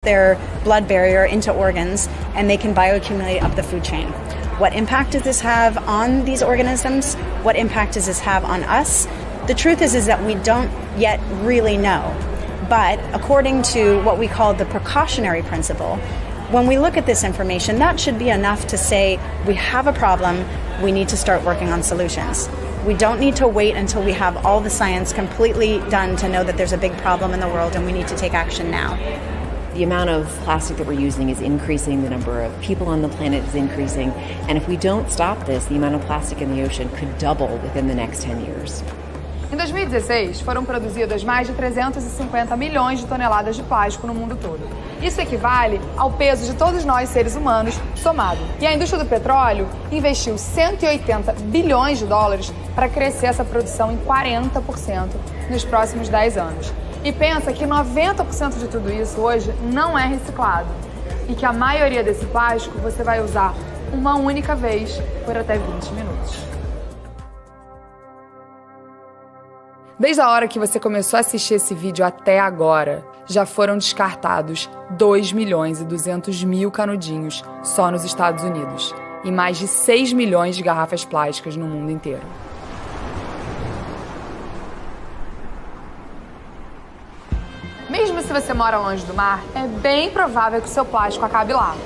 their blood barrier into organs, and they can bioaccumulate up the food chain. What impact does this have on these organisms? What impact does this have on us? The truth is that we don't yet really know. But according to what we call the precautionary principle, when we look at this information, that should be enough to say we have a problem, we need to start working on solutions. We don't need to wait until we have all the science completely done to know that there's a big problem in the world and we need to take action now. The amount of plastic that we're using is increasing, the number of people on the planet is increasing, and if we don't stop this, the amount of plastic in the ocean could double within the next 10 years. Em 2016, foram produzidas mais de 350 milhões de toneladas de plástico no mundo todo. Isso equivale ao peso de todos nós, seres humanos, somado. E a indústria do petróleo investiu 180 bilhões de dólares para crescer essa produção em 40% nos próximos 10 anos. E pensa que 90% de tudo isso hoje não é reciclado. E que a maioria desse plástico você vai usar uma única vez por até 20 minutos. Desde a hora que você começou a assistir esse vídeo até agora, já foram descartados 2.200.000 canudinhos só nos Estados Unidos e mais de 6 milhões de garrafas plásticas no mundo inteiro. Mesmo se você mora longe do mar, é bem provável que o seu plástico acabe lá.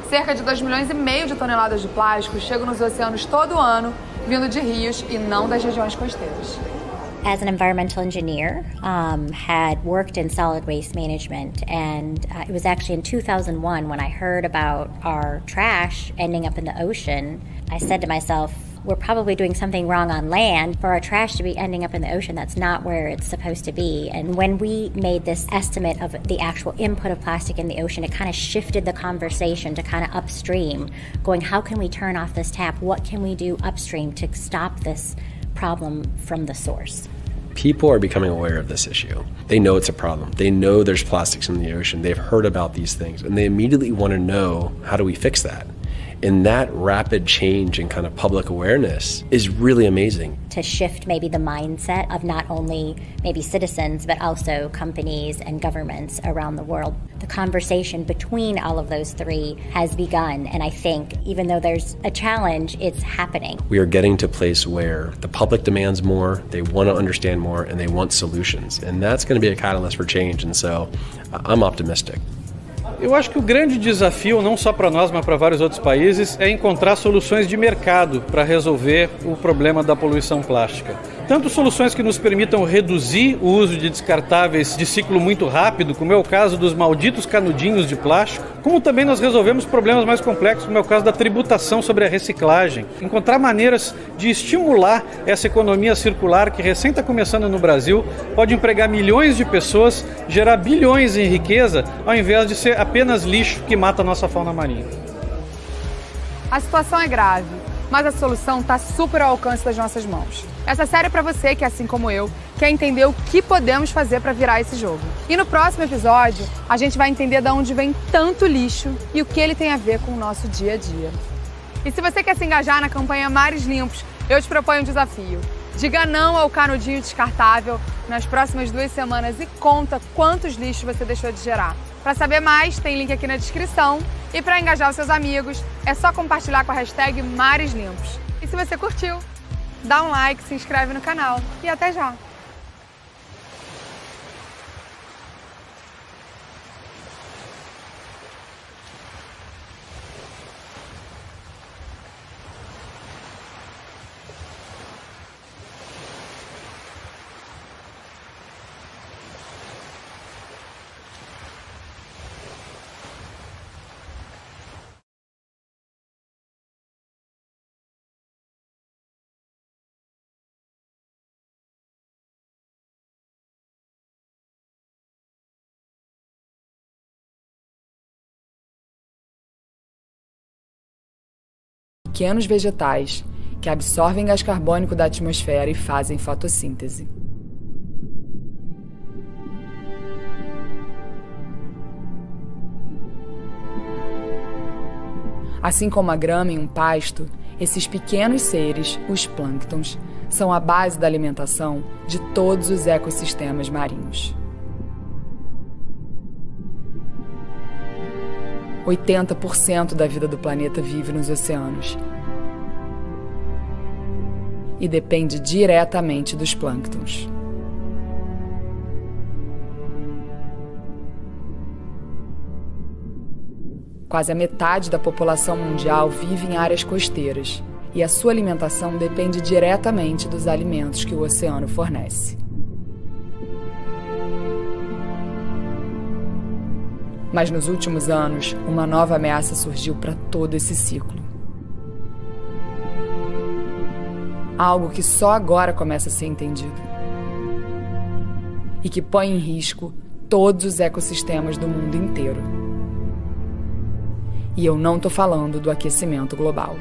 Cerca de 2,5 milhões de toneladas de plástico chegam nos oceanos todo ano, vindo de rios e não das regiões costeiras. As an environmental engineer, had worked in solid waste management, and it was actually in 2001 when I heard about our trash ending up in the ocean. I said to myself, we're probably doing something wrong on land for our trash to be ending up in the ocean. That's not where it's supposed to be. And when we made this estimate of the actual input of plastic in the ocean, it kind of shifted the conversation to kind of upstream, going, how can we turn off this tap? What can we do upstream to stop this problem from the source? People are becoming aware of this issue. They know it's a problem. They know there's plastics in the ocean. They've heard about these things, and they immediately want to know, how do we fix that? And that rapid change in kind of public awareness is really amazing. To shift maybe the mindset of not only maybe citizens, but also companies and governments around the world. The conversation between all of those three has begun, and I think even though there's a challenge, it's happening. We are getting to a place where the public demands more, they want to understand more, and they want solutions. And that's going to be a catalyst for change, and so I'm optimistic. Eu acho que o grande desafio, não só para nós, mas para vários outros países, é encontrar soluções de mercado para resolver o problema da poluição plástica. Tanto soluções que nos permitam reduzir o uso de descartáveis de ciclo muito rápido, como é o caso dos malditos canudinhos de plástico, como também nós resolvemos problemas mais complexos, como é o caso da tributação sobre a reciclagem. Encontrar maneiras de estimular essa economia circular que recém está começando no Brasil, pode empregar milhões de pessoas, gerar bilhões em riqueza, ao invés de ser apenas lixo que mata a nossa fauna marinha. A situação é grave, mas a solução está super ao alcance das nossas mãos. Essa série é para você que, assim como eu, quer entender o que podemos fazer para virar esse jogo. E no próximo episódio, a gente vai entender de onde vem tanto lixo e o que ele tem a ver com o nosso dia a dia. E se você quer se engajar na campanha Mares Limpos, eu te proponho um desafio. Diga não ao canudinho descartável nas próximas 2 semanas e conta quantos lixos você deixou de gerar. Para saber mais, tem link aqui na descrição. E para engajar os seus amigos, é só compartilhar com a hashtag Mares Limpos. E se você curtiu, dá um like, se inscreve no canal e até já! Pequenos vegetais que absorvem gás carbônico da atmosfera e fazem fotossíntese. Assim como a grama em um pasto, esses pequenos seres, os plânctons, são a base da alimentação de todos os ecossistemas marinhos. 80% da vida do planeta vive nos oceanos. E depende diretamente dos plânctons. Quase a metade da população mundial vive em áreas costeiras, e a sua alimentação depende diretamente dos alimentos que o oceano fornece. Mas nos últimos anos, uma nova ameaça surgiu para todo esse ciclo. Algo que só agora começa a ser entendido. E que põe em risco todos os ecossistemas do mundo inteiro. E eu não estou falando do aquecimento global.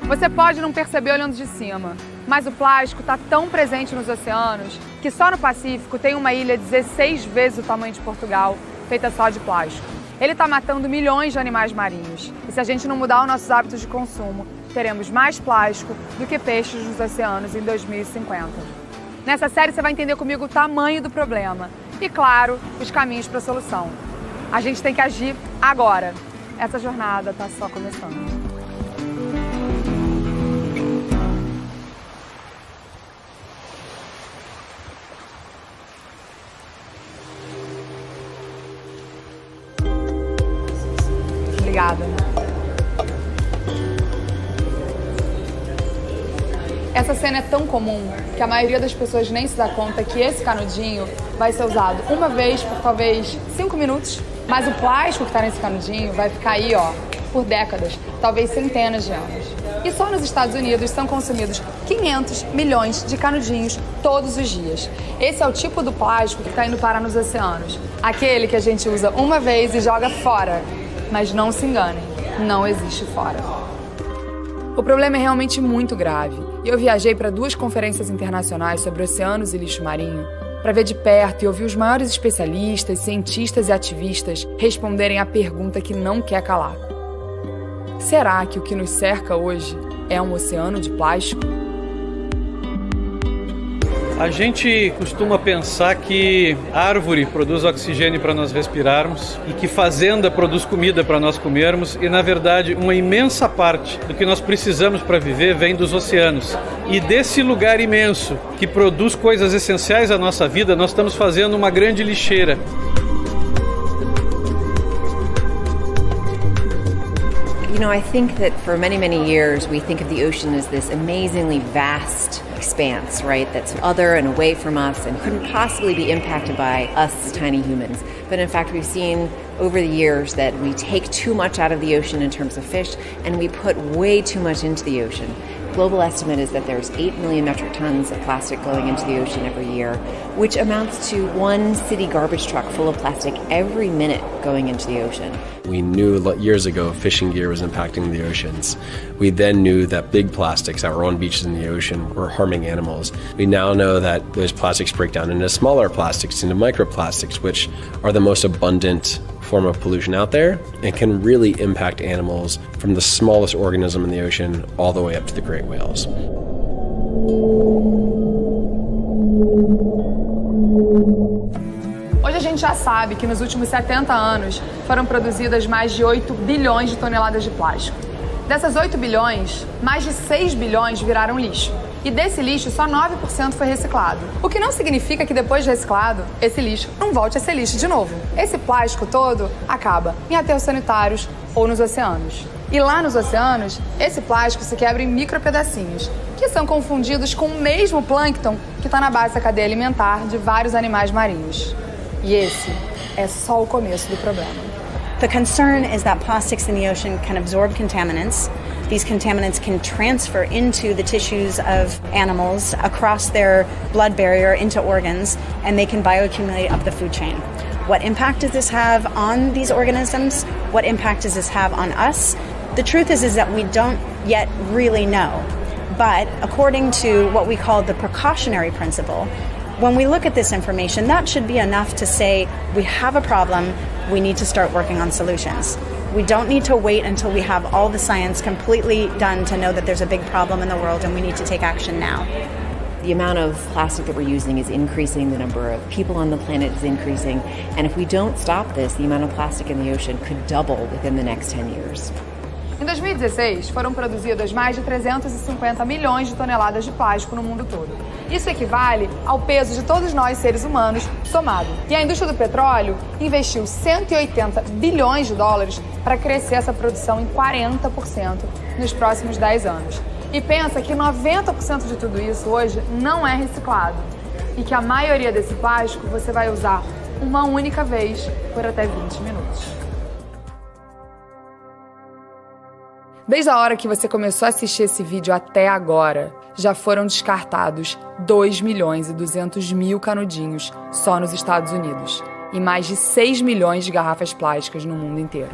Você pode não perceber olhando de cima, mas o plástico está tão presente nos oceanos que só no Pacífico tem uma ilha 16 vezes o tamanho de Portugal, feita só de plástico. Ele está matando milhões de animais marinhos. E se a gente não mudar os nossos hábitos de consumo, teremos mais plástico do que peixes nos oceanos em 2050. Nessa série você vai entender comigo o tamanho do problema e, claro, os caminhos para a solução. A gente tem que agir agora. Essa jornada está só começando. Obrigada. Essa cena é tão comum que a maioria das pessoas nem se dá conta que esse canudinho vai ser usado uma vez por talvez 5 minutos, mas o plástico que está nesse canudinho vai ficar aí, por décadas, talvez centenas de anos. E só nos Estados Unidos são consumidos 500 milhões de canudinhos todos os dias. Esse é o tipo do plástico que está indo parar nos oceanos. Aquele que a gente usa uma vez e joga fora. Mas não se enganem, não existe fora. O problema é realmente muito grave. E eu viajei para 2 conferências internacionais sobre oceanos e lixo marinho para ver de perto e ouvir os maiores especialistas, cientistas e ativistas responderem à pergunta que não quer calar. Será que o que nos cerca hoje é um oceano de plástico? A gente costuma pensar que árvore produz oxigênio para nós respirarmos e que fazenda produz comida para nós comermos e, na verdade, uma imensa parte do que nós precisamos para viver vem dos oceanos. E desse lugar imenso que produz coisas essenciais à nossa vida, nós estamos fazendo uma grande lixeira. You know, I think that for many, many years we think of the ocean as this amazingly vast expanse, right, that's other and away from us and couldn't possibly be impacted by us as tiny humans. But in fact, we've seen over the years that we take too much out of the ocean in terms of fish and we put way too much into the ocean. Global estimate is that there's 8 million metric tons of plastic going into the ocean every year, which amounts to 1 city garbage truck full of plastic every minute going into the ocean. We knew years ago fishing gear was impacting the oceans. We then knew that big plastics that were on beaches in the ocean were harming animals. We now know that those plastics break down into smaller plastics, into microplastics, which are the most abundant form of pollution out there and can really impact animals from the smallest organism in the ocean all the way up to the great whales. Hoje a gente já sabe que nos últimos 70 anos foram produzidas mais de 8 bilhões de toneladas de plástico. Dessas 8 bilhões, mais de 6 bilhões viraram lixo. E desse lixo, só 9% foi reciclado. O que não significa que depois de reciclado, esse lixo não volte a ser lixo de novo. Esse plástico todo acaba em aterros sanitários ou nos oceanos. E lá nos oceanos, esse plástico se quebra em micropedacinhos, que são confundidos com o mesmo plâncton que está na base da cadeia alimentar de vários animais marinhos. E esse é só o começo do problema. The concern is that plastics in the ocean can absorb contaminants. These contaminants can transfer into the tissues of animals across their blood barrier into organs, and they can bioaccumulate up the food chain. What impact does this have on these organisms? What impact does this have on us? The truth is that we don't yet really know. But according to what we call the precautionary principle, when we look at this information, that should be enough to say we have a problem, we need to start working on solutions. We don't need to wait until we have all the science completely done to know that there's a big problem in the world and we need to take action now. The amount of plastic that we're using is increasing, the number of people on the planet is increasing, and if we don't stop this, the amount of plastic in the ocean could double within the next 10 years. Em 2016, foram produzidas mais de 350 milhões de toneladas de plástico no mundo todo. Isso equivale ao peso de todos nós, seres humanos, somado. E a indústria do petróleo investiu 180 bilhões de dólares para crescer essa produção em 40% nos próximos 10 anos. E pensa que 90% de tudo isso hoje não é reciclado. E que a maioria desse plástico você vai usar uma única vez por até 20 minutos. Desde a hora que você começou a assistir esse vídeo até agora, já foram descartados 2.200.000 canudinhos só nos Estados Unidos e mais de 6 milhões de garrafas plásticas no mundo inteiro.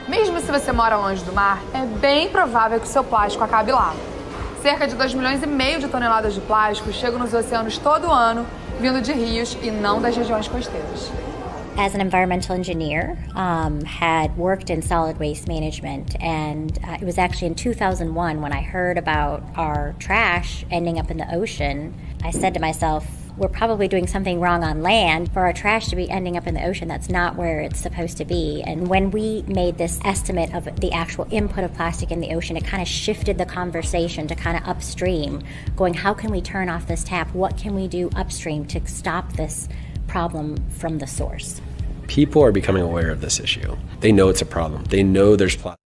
Mesmo se você mora longe do mar, é bem provável que o seu plástico acabe lá. Cerca de 2,5 milhões de toneladas de plástico chegam nos oceanos todo ano, vindo de rios e não das regiões costeiras. As an environmental engineer, had worked in solid waste management, and it was actually in 2001 when I heard about our trash ending up in the ocean. I said to myself, we're probably doing something wrong on land for our trash to be ending up in the ocean. That's not where it's supposed to be. And when we made this estimate of the actual input of plastic in the ocean, it kind of shifted the conversation to kind of upstream, going, how can we turn off this tap? What can we do upstream to stop this problem from the source? People are becoming aware of this issue. They know it's a problem. They know there's plastic.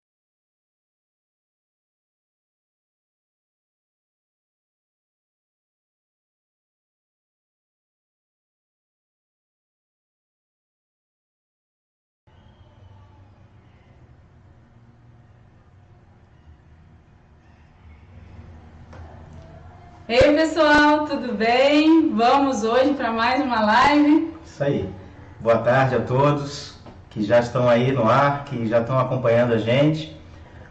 Ei pessoal, tudo bem? Vamos hoje para mais uma live. Isso aí. Boa tarde a todos que já estão aí no ar, que já estão acompanhando a gente.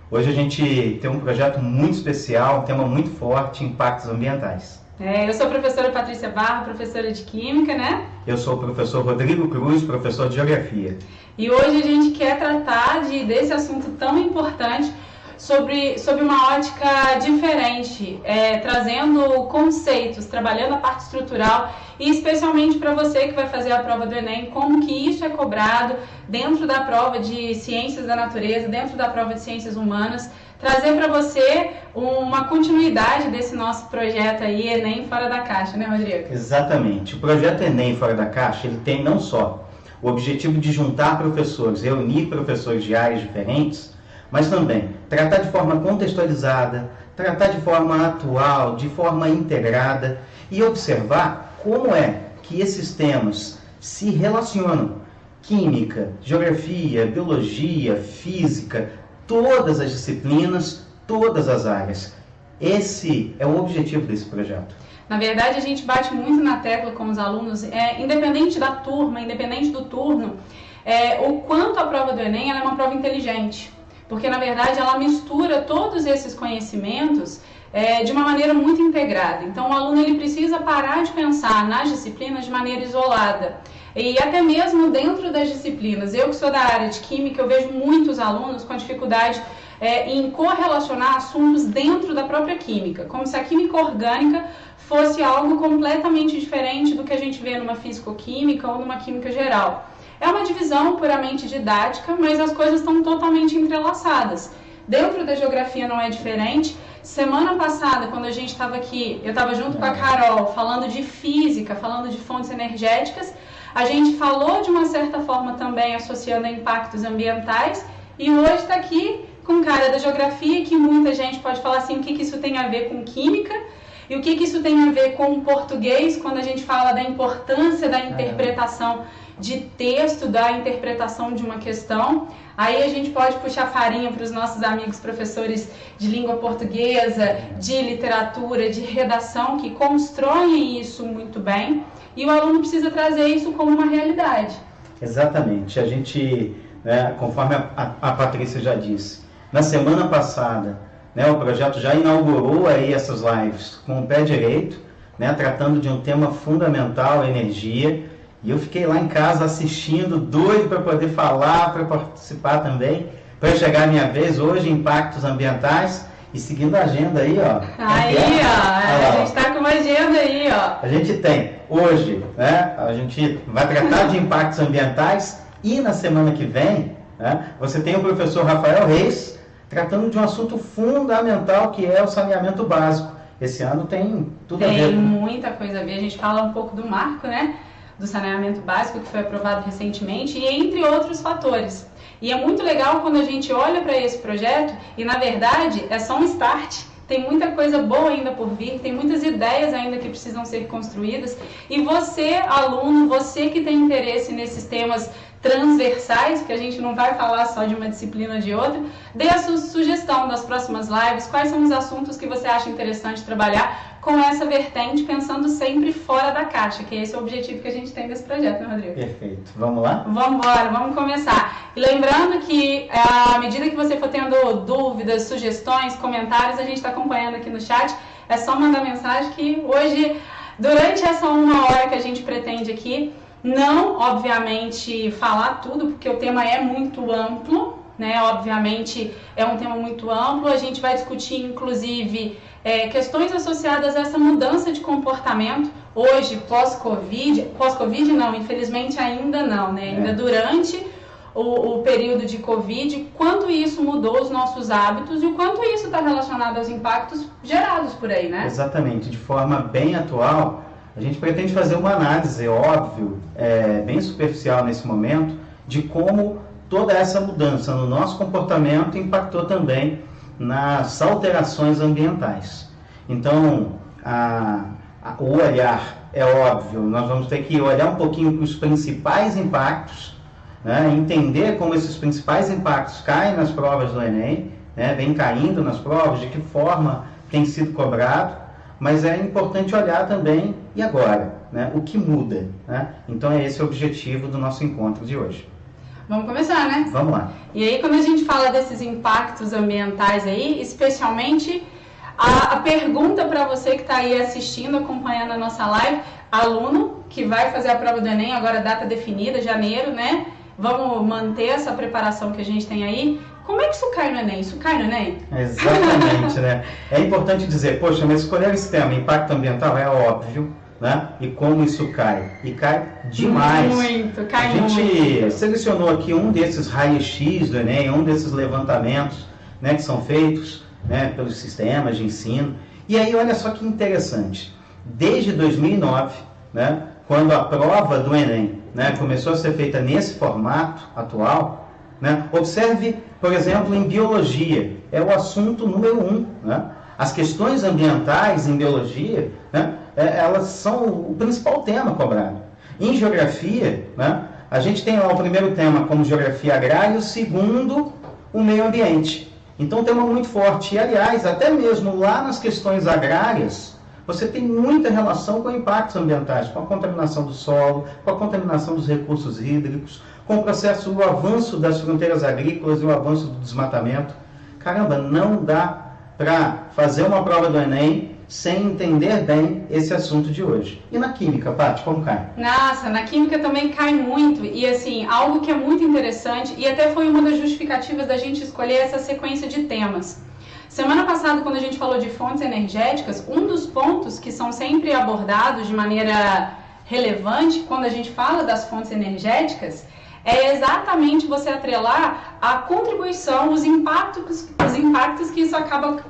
Hoje a gente tem um projeto muito especial, um tema muito forte, impactos ambientais. Eu sou a professora Patrícia Barra, professora de Química, né? Eu sou o professor Rodrigo Cruz, professor de Geografia. E hoje a gente quer tratar desse assunto tão importante sobre uma ótica diferente, trazendo conceitos, trabalhando a parte estrutural e especialmente para você que vai fazer a prova do Enem, como que isso é cobrado dentro da prova de Ciências da Natureza, dentro da prova de Ciências Humanas, trazer para você uma continuidade desse nosso projeto aí, Enem Fora da Caixa, né, Rodrigo? Exatamente. O projeto Enem Fora da Caixa, ele tem não só o objetivo de juntar professores, reunir professores de áreas diferentes, mas também tratar de forma contextualizada, tratar de forma atual, de forma integrada e observar como é que esses temas se relacionam. Química, geografia, biologia, física, todas as disciplinas, todas as áreas. Esse é o objetivo desse projeto. Na verdade, a gente bate muito na tecla com os alunos, independente da turma, independente do turno, o quanto a prova do Enem ela é uma prova inteligente. Porque, na verdade, ela mistura todos esses conhecimentos de uma maneira muito integrada. Então, o aluno ele precisa parar de pensar nas disciplinas de maneira isolada. E até mesmo dentro das disciplinas. Eu que sou da área de Química, eu vejo muitos alunos com dificuldade em correlacionar assuntos dentro da própria Química. Como se a Química orgânica fosse algo completamente diferente do que a gente vê numa Físico-Química ou numa Química geral. É uma divisão puramente didática, mas as coisas estão totalmente entrelaçadas. Dentro da geografia não é diferente. Semana passada, quando a gente estava aqui, eu estava junto com a Carol, falando de física, falando de fontes energéticas. A gente falou de uma certa forma também associando a impactos ambientais. E hoje está aqui com um cara da geografia que muita gente pode falar assim, o que isso tem a ver com química e o que isso tem a ver com português, quando a gente fala da importância da interpretação de texto, da interpretação de uma questão. Aí a gente pode puxar farinha para os nossos amigos professores de língua portuguesa, de literatura, de redação, que constroem isso muito bem, e o aluno precisa trazer isso como uma realidade. Exatamente. A gente, né, conforme a Patrícia já disse, na semana passada, né, o projeto já inaugurou aí essas lives com o pé direito, né, tratando de um tema fundamental, energia, e eu fiquei lá em casa assistindo, doido para poder falar, para participar também, para chegar a minha vez hoje, impactos ambientais, e seguindo a agenda aí, ó. Aí, ó, a gente está com uma agenda aí, ó. A gente tem hoje, né, a gente vai tratar de impactos ambientais, e na semana que vem, né, você tem o professor Rafael Reis, tratando de um assunto fundamental, que é o saneamento básico. Esse ano tem tudo a ver. Tem muita coisa a ver. A gente fala um pouco do marco, né, do saneamento básico, que foi aprovado recentemente, e entre outros fatores. E é muito legal quando a gente olha para esse projeto, e na verdade é só um start. Tem muita coisa boa ainda por vir, tem muitas ideias ainda que precisam ser construídas. E você, aluno, você que tem interesse nesses temas transversais, porque a gente não vai falar só de uma disciplina ou de outra, dê a sua sugestão das próximas lives, quais são os assuntos que você acha interessante trabalhar com essa vertente, pensando sempre fora da caixa, que esse é o objetivo que a gente tem desse projeto, né, Rodrigo? Perfeito. Vamos lá? Vamos embora, vamos começar. E lembrando que, à medida que você for tendo dúvidas, sugestões, comentários, a gente está acompanhando aqui no chat, é só mandar mensagem que hoje, durante essa 1 hora que a gente pretende aqui, não, obviamente, falar tudo, porque o tema é muito amplo, né? Obviamente, é um tema muito amplo. A gente vai discutir, inclusive, questões associadas a essa mudança de comportamento. Hoje, pós-Covid não, infelizmente ainda não, né? Ainda durante o período de Covid, quanto isso mudou os nossos hábitos e o quanto isso está relacionado aos impactos gerados por aí, né? Exatamente, de forma bem atual. A gente pretende fazer uma análise, óbvio, bem superficial nesse momento, de como toda essa mudança no nosso comportamento impactou também nas alterações ambientais. Então, o olhar é óbvio, nós vamos ter que olhar um pouquinho para os principais impactos, né, entender como esses principais impactos caem nas provas do Enem, né, vem caindo nas provas, de que forma tem sido cobrado. Mas é importante olhar também, e agora? Né? O que muda? Né? Então é esse o objetivo do nosso encontro de hoje. Vamos começar, né? Vamos lá. E aí, quando a gente fala desses impactos ambientais aí, especialmente a pergunta para você que está aí assistindo, acompanhando a nossa live, aluno que vai fazer a prova do Enem, agora data definida, janeiro, né? Vamos manter essa preparação que a gente tem aí. Como é que isso cai no Enem? Isso cai no Enem? Exatamente, né? É importante dizer, poxa, mas escolher esse tema, impacto ambiental, é óbvio, né? E como isso cai? E cai demais. Muito, cai muito. A gente selecionou aqui um desses raios-x do Enem, um desses levantamentos, né, que são feitos, né, pelos sistemas de ensino. E aí, olha só que interessante. Desde 2009, né, quando a prova do Enem, né, começou a ser feita nesse formato atual, né, observe, por exemplo, em biologia, é o assunto número 1. Né? As questões ambientais em biologia, né, elas são o principal tema cobrado. Em geografia, né, a gente tem lá o primeiro tema como geografia agrária e o segundo, o meio ambiente. Então, um tema muito forte. E, aliás, até mesmo lá nas questões agrárias, você tem muita relação com impactos ambientais, com a contaminação do solo, com a contaminação dos recursos hídricos, com o processo, o avanço das fronteiras agrícolas e o avanço do desmatamento. Caramba, não dá para fazer uma prova do Enem sem entender bem esse assunto de hoje. E na química, Paty, como cai? Nossa, na química também cai muito. E assim, algo que é muito interessante, e até foi uma das justificativas da gente escolher essa sequência de temas. Semana passada, quando a gente falou de fontes energéticas, um dos pontos que são sempre abordados de maneira relevante quando a gente fala das fontes energéticas é exatamente você atrelar a contribuição, os impactos que isso acabam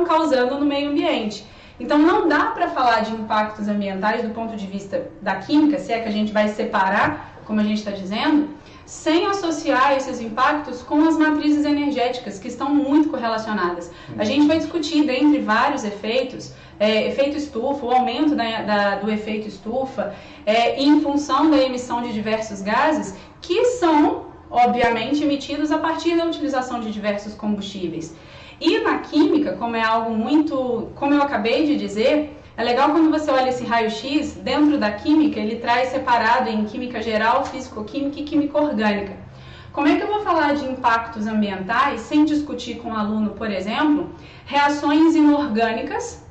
causando no meio ambiente. Então não dá para falar de impactos ambientais do ponto de vista da química, se é que a gente vai separar, como a gente está dizendo, sem associar esses impactos com as matrizes energéticas, que estão muito correlacionadas. A gente vai discutir, dentre vários efeitos, efeito estufa, o aumento do efeito estufa, em função da emissão de diversos gases, que são, obviamente, emitidos a partir da utilização de diversos combustíveis. E na química, como é algo muito, como eu acabei de dizer, É legal quando você olha esse raio-x, dentro da química, ele traz separado em química geral, físico-química e química orgânica. Como é que eu vou falar de impactos ambientais sem discutir com o aluno, por exemplo, reações inorgânicas,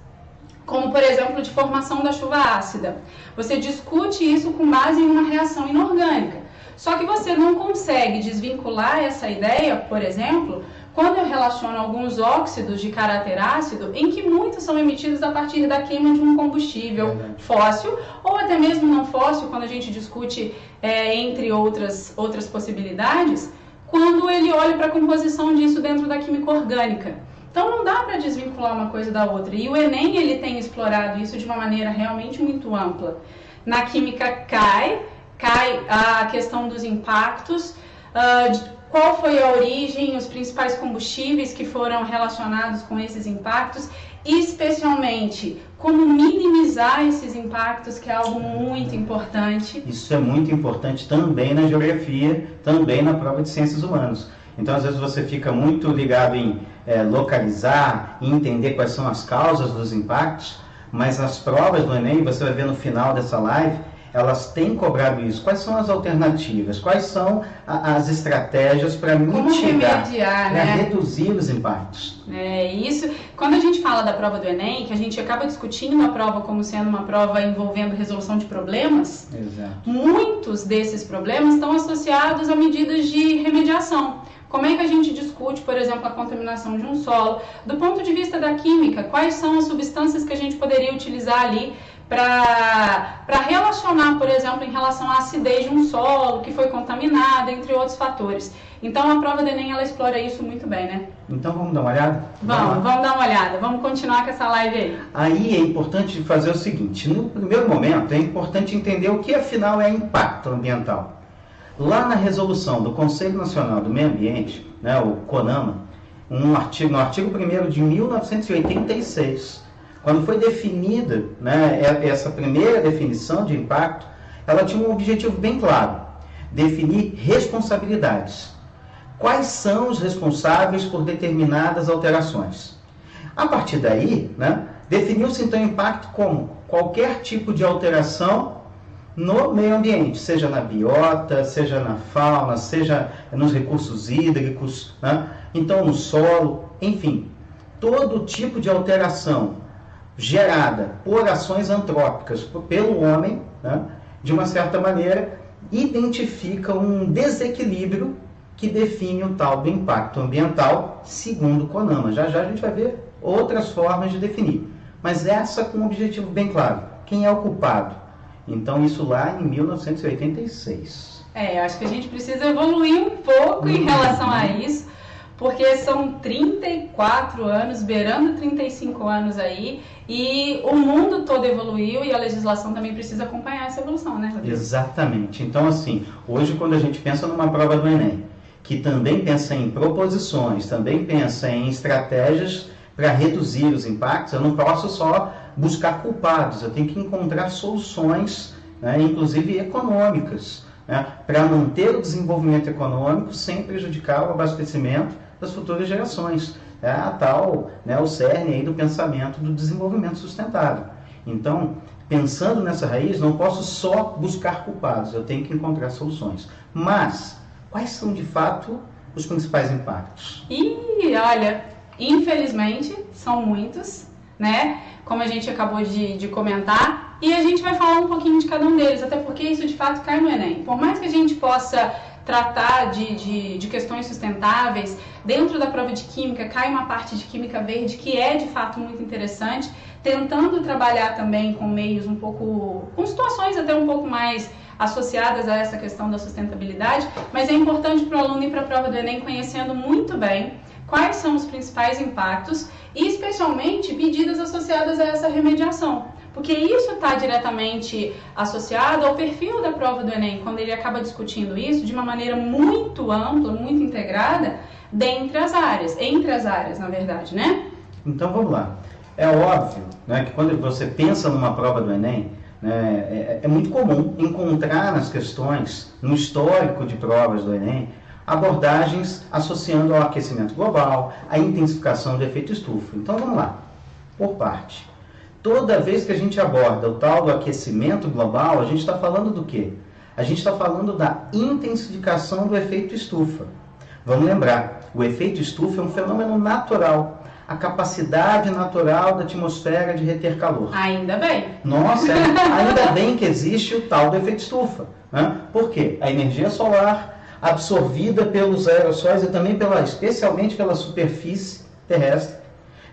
como, por exemplo, de formação da chuva ácida? Você discute isso com base em uma reação inorgânica. Só que você não consegue desvincular essa ideia, por exemplo, quando eu relaciono alguns óxidos de caráter ácido, em que muitos são emitidos a partir da queima de um combustível fóssil, ou até mesmo não fóssil, quando a gente discute entre outras possibilidades, quando ele olha para a composição disso dentro da química orgânica. Então não dá para desvincular uma coisa da outra. E o Enem ele tem explorado isso de uma maneira realmente muito ampla. Na química cai a questão dos impactos, qual foi a origem, os principais combustíveis que foram relacionados com esses impactos, e especialmente como minimizar esses impactos, que é algo muito importante. Isso é muito importante também na geografia, também na prova de ciências humanas. Então, às vezes, você fica muito ligado em localizar e entender quais são as causas dos impactos, mas as provas do Enem, você vai ver no final dessa live, elas têm cobrado isso. Quais são as alternativas? Quais são as estratégias para mitigar, para reduzir os impactos? Isso. Quando a gente fala da prova do Enem, que a gente acaba discutindo a prova como sendo uma prova envolvendo resolução de problemas, muitos desses problemas estão associados a medidas de remediação. Como é que a gente discute, por exemplo, a contaminação de um solo? Do ponto de vista da química, quais são as substâncias que a gente poderia utilizar ali para relacionar, por exemplo, em relação à acidez de um solo que foi contaminado, entre outros fatores. Então, a prova do Enem, ela explora isso muito bem, né? Então, vamos dar uma olhada? Vamos dar uma olhada. Vamos continuar com essa live aí. Aí é importante fazer o seguinte. No primeiro momento, é importante entender o que, afinal, é impacto ambiental. Lá na resolução do Conselho Nacional do Meio Ambiente, né, o CONAMA, no artigo 1º de 1986, quando foi definida, né, essa primeira definição de impacto, ela tinha um objetivo bem claro: definir responsabilidades. Quais são os responsáveis por determinadas alterações? A partir daí, né, definiu-se então impacto como qualquer tipo de alteração no meio ambiente, seja na biota, seja na fauna, seja nos recursos hídricos, né? Então no solo, enfim, todo tipo de alteração gerada por ações antrópicas pelo homem, né, de uma certa maneira, identifica um desequilíbrio que define o tal do impacto ambiental, segundo o CONAMA. Já já a gente vai ver outras formas de definir, mas essa com um objetivo bem claro: quem é o culpado? Então, isso lá em 1986. Eu acho que a gente precisa evoluir um pouco em relação a isso, porque são 34 anos, beirando 35 anos aí, e o mundo todo evoluiu e a legislação também precisa acompanhar essa evolução, né, Rodrigo? Exatamente. Então, assim, hoje quando a gente pensa numa prova do Enem, que também pensa em proposições, também pensa em estratégias para reduzir os impactos, eu não posso só buscar culpados, eu tenho que encontrar soluções, né, inclusive econômicas, né, para manter o desenvolvimento econômico sem prejudicar o abastecimento das futuras gerações. É a tal, né, o cerne aí do pensamento do desenvolvimento sustentável. Então, pensando nessa raiz, não posso só buscar culpados, eu tenho que encontrar soluções. Mas, quais são de fato os principais impactos? E olha, infelizmente, são muitos, né? Como a gente acabou de comentar, e a gente vai falar um pouquinho de cada um deles, até porque isso de fato cai no Enem. Por mais que a gente possa tratar de questões sustentáveis, dentro da prova de Química cai uma parte de Química Verde que é de fato muito interessante, tentando trabalhar também com meios um pouco, com situações até um pouco mais associadas a essa questão da sustentabilidade, mas é importante para o aluno ir para a prova do Enem conhecendo muito bem quais são os principais impactos e especialmente medidas associadas a essa remediação, porque isso está diretamente associado ao perfil da prova do Enem, quando ele acaba discutindo isso de uma maneira muito ampla, muito integrada, entre as áreas, na verdade, né? Então vamos lá. É óbvio, né, que quando você pensa numa prova do Enem, né, é muito comum encontrar nas questões, no histórico de provas do Enem, abordagens associando ao aquecimento global, à intensificação do efeito estufa. Então vamos lá, por parte. toda vez que a gente aborda o tal do aquecimento global, a gente está falando do quê? A gente está falando da intensificação do efeito estufa. Vamos lembrar, o efeito estufa é um fenômeno natural, a capacidade natural da atmosfera de reter calor. Ainda bem. Nossa, ainda bem que existe o tal do efeito estufa. Né? Por quê? A energia solar absorvida pelos aerossóis e também especialmente pela superfície terrestre,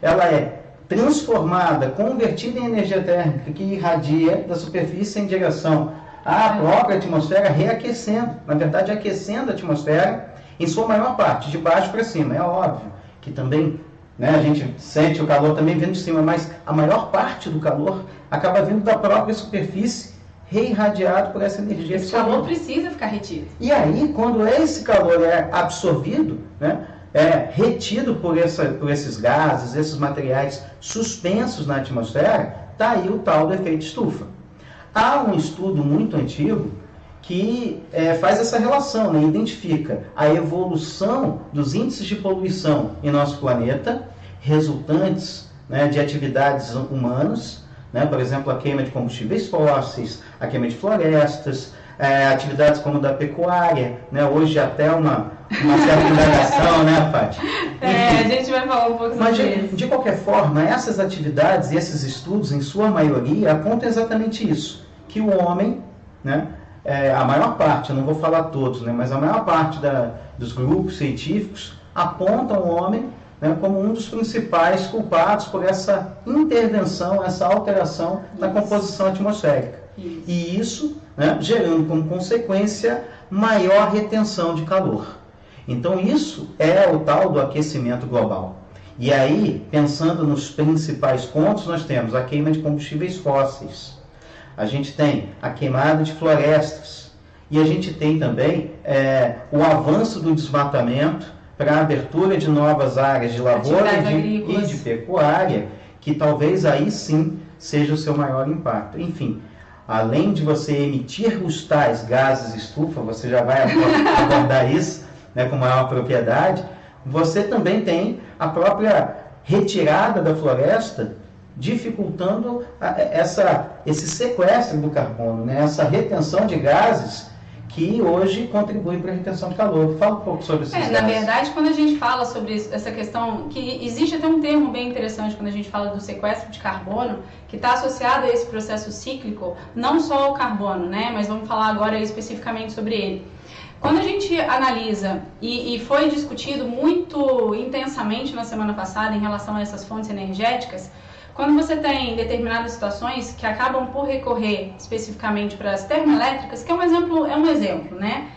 ela é transformada, convertida em energia térmica que irradia da superfície em direção à própria atmosfera, reaquecendo, na verdade aquecendo a atmosfera em sua maior parte, de baixo para cima. É óbvio que também, né, a gente sente o calor também vindo de cima, mas a maior parte do calor acaba vindo da própria superfície, reirradiado por essa energia. Esse calor precisa ficar retido. E aí, quando esse calor é absorvido, né, é retido por esses gases, esses materiais suspensos na atmosfera, está aí o tal do efeito estufa. Há um estudo muito antigo que faz essa relação, né, identifica a evolução dos índices de poluição em nosso planeta, resultantes, né, de atividades humanas, né, por exemplo, a queima de combustíveis fósseis, a queima de florestas, atividades como da pecuária, né, hoje até uma certa indagação, né, Paty? A gente vai falar um pouco sobre isso. De qualquer forma, essas atividades e esses estudos, em sua maioria, apontam exatamente isso, que o homem, né, a maior parte, eu não vou falar todos, né, mas a maior parte dos grupos científicos apontam o homem, né, como um dos principais culpados por essa intervenção, essa alteração na composição atmosférica. E isso, né, gerando como consequência maior retenção de calor. Então isso é o tal do aquecimento global. E aí, pensando nos principais pontos, nós temos a queima de combustíveis fósseis, a gente tem a queimada de florestas, e a gente tem também o avanço do desmatamento para a abertura de novas áreas de lavoura e de pecuária, que talvez aí sim seja o seu maior impacto. Enfim, além de você emitir os tais gases estufa, você já vai abordar isso, né, com maior propriedade, você também tem a própria retirada da floresta, dificultando esse sequestro do carbono, né, essa retenção de gases que hoje contribuem para a retenção de calor. Fala um pouco sobre esses gases. Na verdade, quando a gente fala sobre essa questão, que existe até um termo bem interessante quando a gente fala do sequestro de carbono, que está associado a esse processo cíclico, não só ao carbono, né, mas vamos falar agora especificamente sobre ele. Quando a gente analisa, e foi discutido muito intensamente na semana passada em relação a essas fontes energéticas, quando você tem determinadas situações que acabam por recorrer especificamente para as termoelétricas, que é um exemplo, né?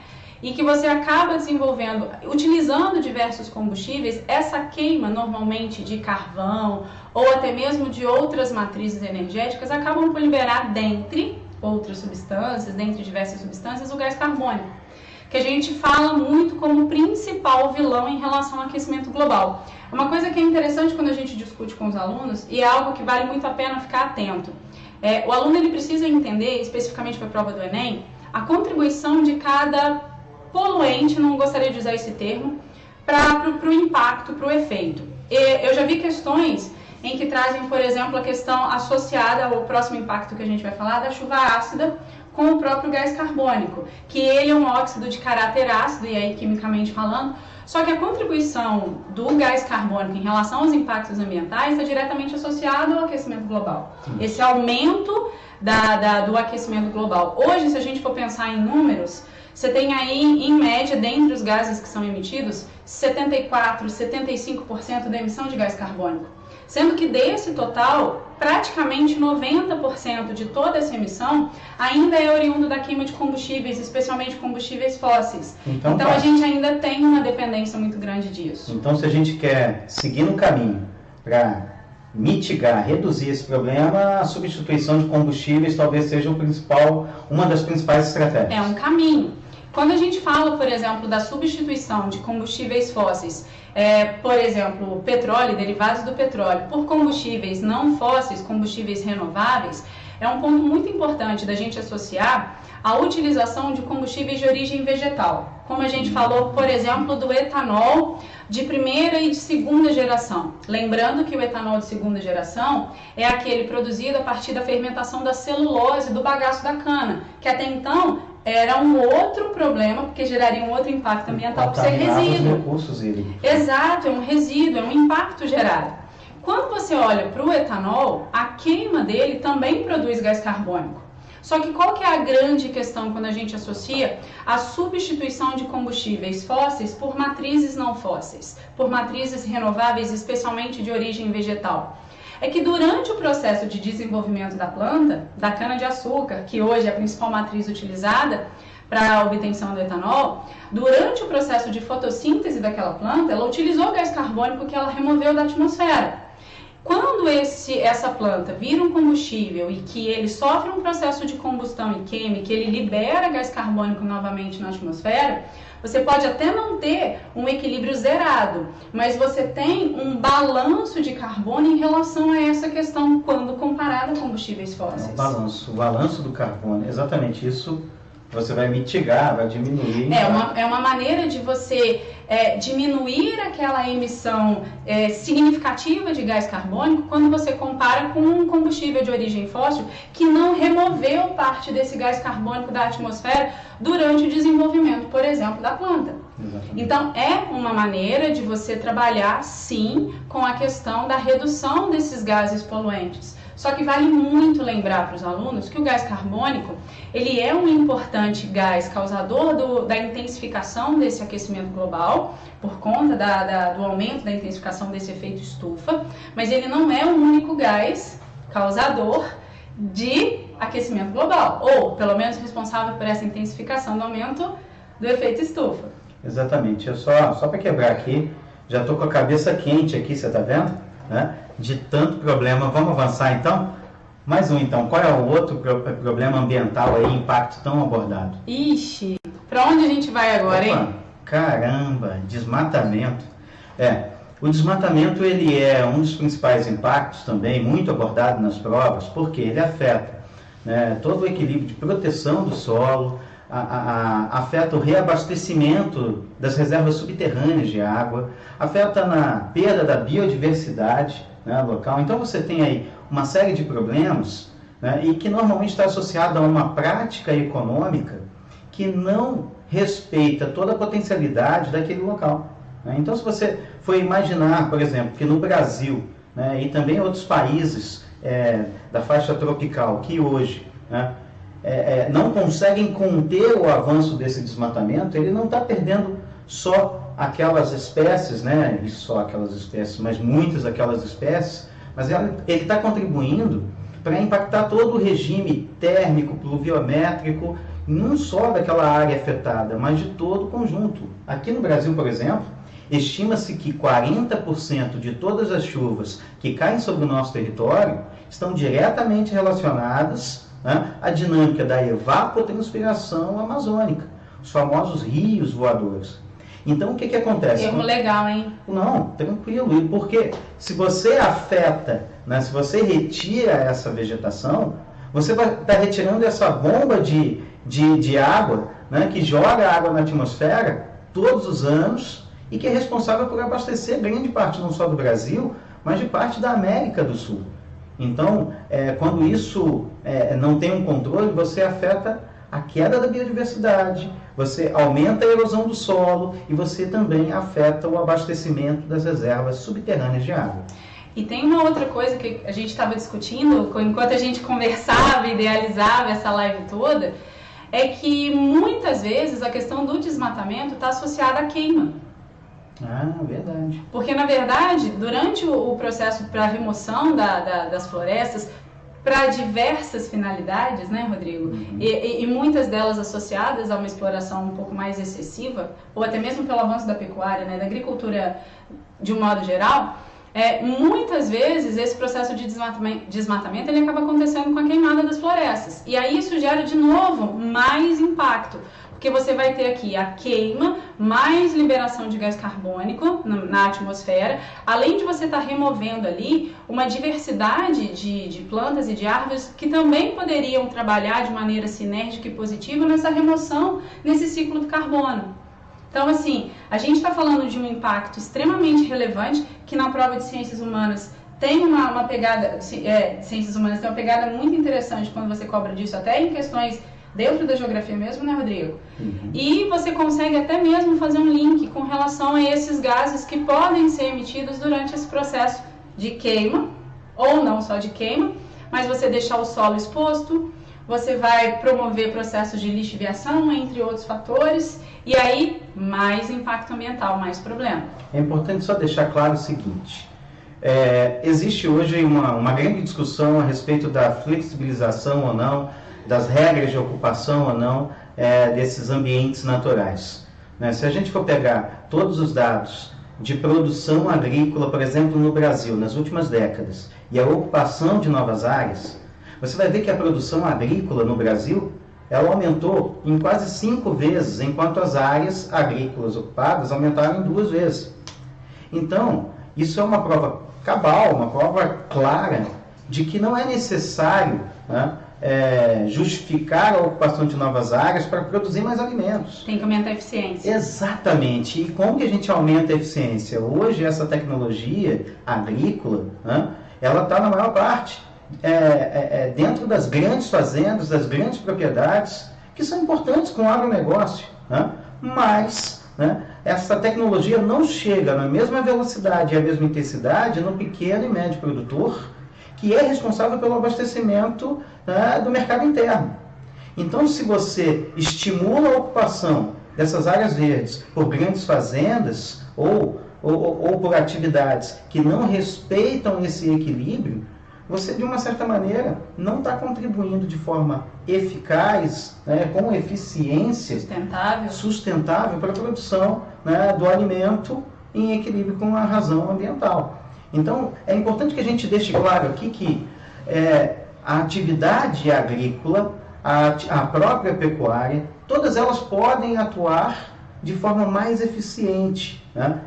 E que você acaba desenvolvendo, utilizando diversos combustíveis, essa queima normalmente de carvão ou até mesmo de outras matrizes energéticas acabam por liberar, dentre outras substâncias, dentre diversas substâncias, o gás carbônico, que a gente fala muito como principal vilão em relação ao aquecimento global. Uma coisa que é interessante quando a gente discute com os alunos, e é algo que vale muito a pena ficar atento, o aluno ele precisa entender, especificamente para a prova do Enem, a contribuição de cada poluente, não gostaria de usar esse termo, para o impacto, para o efeito. Eu já vi questões em que trazem, por exemplo, a questão associada ao próximo impacto que a gente vai falar, da chuva ácida, com o próprio gás carbônico, que ele é um óxido de caráter ácido, e aí quimicamente falando, só que a contribuição do gás carbônico em relação aos impactos ambientais está diretamente associado ao aquecimento global. Esse aumento do aquecimento global. Hoje, se a gente for pensar em números, você tem aí, em média, dentre os gases que são emitidos, 74%, 75% da emissão de gás carbônico. Sendo que desse total, praticamente 90% de toda essa emissão ainda é oriundo da queima de combustíveis, especialmente combustíveis fósseis. Então a gente ainda tem uma dependência muito grande disso. Então, se a gente quer seguir no caminho para mitigar, reduzir esse problema, a substituição de combustíveis talvez seja uma das principais estratégias. É um caminho. Quando a gente fala, por exemplo, da substituição de combustíveis fósseis, por exemplo, petróleo, derivados do petróleo, por combustíveis não fósseis, combustíveis renováveis, é um ponto muito importante da gente associar a utilização de combustíveis de origem vegetal. Como a gente falou, por exemplo, do etanol de primeira e de segunda geração. Lembrando que o etanol de segunda geração é aquele produzido a partir da fermentação da celulose do bagaço da cana, que até então era um outro problema, porque geraria um outro impacto ambiental por ser resíduo. Recursos hídricos. Exato, é um resíduo, é um impacto gerado. Quando você olha para o etanol, a queima dele também produz gás carbônico. Só que qual que é a grande questão quando a gente associa a substituição de combustíveis fósseis por matrizes não fósseis, por matrizes renováveis, especialmente de origem vegetal? É que durante o processo de desenvolvimento da planta, da cana-de-açúcar, que hoje é a principal matriz utilizada para a obtenção do etanol, durante o processo de fotossíntese daquela planta, ela utilizou o gás carbônico que ela removeu da atmosfera. Quando essa planta vira um combustível e que ele sofre um processo de combustão e queima, que ele libera gás carbônico novamente na atmosfera, você pode até não ter um equilíbrio zerado, mas você tem um balanço de carbono em relação a essa questão quando comparado a combustíveis fósseis. O balanço do carbono, exatamente isso. Você vai mitigar, vai diminuir. É uma maneira de você diminuir aquela emissão significativa de gás carbônico quando você compara com um combustível de origem fóssil que não removeu parte desse gás carbônico da atmosfera durante o desenvolvimento, por exemplo, da planta. Exatamente. Então, é uma maneira de você trabalhar, sim, com a questão da redução desses gases poluentes. Só que vale muito lembrar para os alunos que o gás carbônico, ele é um importante gás causador da intensificação desse aquecimento global, por conta do aumento da intensificação desse efeito estufa, mas ele não é o único gás causador de aquecimento global, ou pelo menos responsável por essa intensificação do aumento do efeito estufa. Exatamente. Eu só para quebrar aqui, já estou com a cabeça quente aqui, você está vendo? Né? De tanto problema. Vamos avançar então? Mais um então. Qual é o outro problema ambiental aí, impacto tão abordado? Ixi, para onde a gente vai agora, hein? Caramba, desmatamento. O desmatamento ele é um dos principais impactos também, muito abordado nas provas, porque ele afeta, né, todo o equilíbrio de proteção do solo, afeta o reabastecimento das reservas subterrâneas de água, afeta na perda da biodiversidade, né, local. Então você tem aí uma série de problemas, né, e que normalmente está associado a uma prática econômica que não respeita toda a potencialidade daquele local. Né? Então se você for imaginar, por exemplo, que no Brasil, né, e também em outros países da faixa tropical, que hoje, né, não conseguem conter o avanço desse desmatamento, ele não está perdendo só aquelas espécies, né, e só aquelas espécies, mas muitas daquelas espécies, mas ele está contribuindo para impactar todo o regime térmico, pluviométrico, não só daquela área afetada, mas de todo o conjunto. Aqui no Brasil, por exemplo, estima-se que 40% de todas as chuvas que caem sobre o nosso território estão diretamente relacionadas, né, à dinâmica da evapotranspiração amazônica, os famosos rios voadores. Então, o que acontece? Termo legal, hein? Não, tranquilo. Porque se você afeta, né, se você retira essa vegetação, você vai estar retirando essa bomba de água, né, que joga água na atmosfera todos os anos e que é responsável por abastecer grande parte não só do Brasil, mas de parte da América do Sul. Então, quando isso não tem um controle, você afeta a queda da biodiversidade, você aumenta a erosão do solo e você também afeta o abastecimento das reservas subterrâneas de água. E tem uma outra coisa que a gente estava discutindo enquanto a gente conversava, idealizava essa live toda, é que muitas vezes a questão do desmatamento está associada à queima. Ah, verdade. Porque, na verdade, durante o processo para a remoção das florestas, para diversas finalidades, né, Rodrigo? Uhum. E muitas delas associadas a uma exploração um pouco mais excessiva, ou até mesmo pelo avanço da pecuária, né, da agricultura de um modo geral, muitas vezes esse processo de desmatamento ele acaba acontecendo com a queimada das florestas. E aí isso gera, de novo, mais impacto. Porque você vai ter aqui a queima, mais liberação de gás carbônico na atmosfera, além de você estar removendo ali uma diversidade de plantas e de árvores que também poderiam trabalhar de maneira sinérgica e positiva nessa remoção, nesse ciclo do carbono. Então, assim, a gente está falando de um impacto extremamente relevante, que na prova de ciências humanas tem uma pegada, ciências humanas tem uma pegada muito interessante quando você cobra disso, até em questões dentro da geografia mesmo, né, Rodrigo? E você consegue até mesmo fazer um link com relação a esses gases que podem ser emitidos durante esse processo de queima, ou não só de queima, mas você deixar o solo exposto, você vai promover processos de lixiviação, entre outros fatores, e aí mais impacto ambiental, mais problema. É importante só deixar claro o seguinte, existe hoje uma grande discussão a respeito da flexibilização ou não, das regras de ocupação ou não desses ambientes naturais. Né? Se a gente for pegar todos os dados de produção agrícola, por exemplo, no Brasil, nas últimas décadas, e a ocupação de novas áreas, você vai ver que a produção agrícola no Brasil, ela aumentou em quase 5 vezes, enquanto as áreas agrícolas ocupadas aumentaram em 2 vezes. Então, isso é uma prova cabal, uma prova clara de que não é necessário, né, justificar a ocupação de novas áreas para produzir mais alimentos. Tem que aumentar a eficiência. Exatamente. E como que a gente aumenta a eficiência? Hoje, essa tecnologia agrícola, né, ela está na maior parte dentro das grandes fazendas, das grandes propriedades, que são importantes com o agronegócio, né? Mas, né, essa tecnologia não chega na mesma velocidade e a mesma intensidade no pequeno e médio produtor, que é responsável pelo abastecimento, né, do mercado interno. Então, se você estimula a ocupação dessas áreas verdes por grandes fazendas ou por atividades que não respeitam esse equilíbrio, você, de uma certa maneira, não está contribuindo de forma eficaz, né, com eficiência sustentável para a produção, né, do alimento em equilíbrio com a razão ambiental. Então, é importante que a gente deixe claro aqui que a atividade agrícola, a própria pecuária, todas elas podem atuar de forma mais eficiente, né,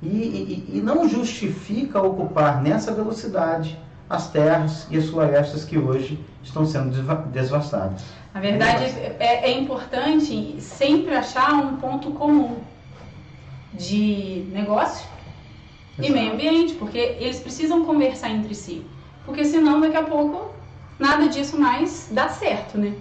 e não justifica ocupar nessa velocidade as terras e as florestas que hoje estão sendo devastadas. Na verdade, é importante sempre achar um ponto comum de negócio e meio ambiente, porque eles precisam conversar entre si, porque senão daqui a pouco nada disso mais dá certo, né?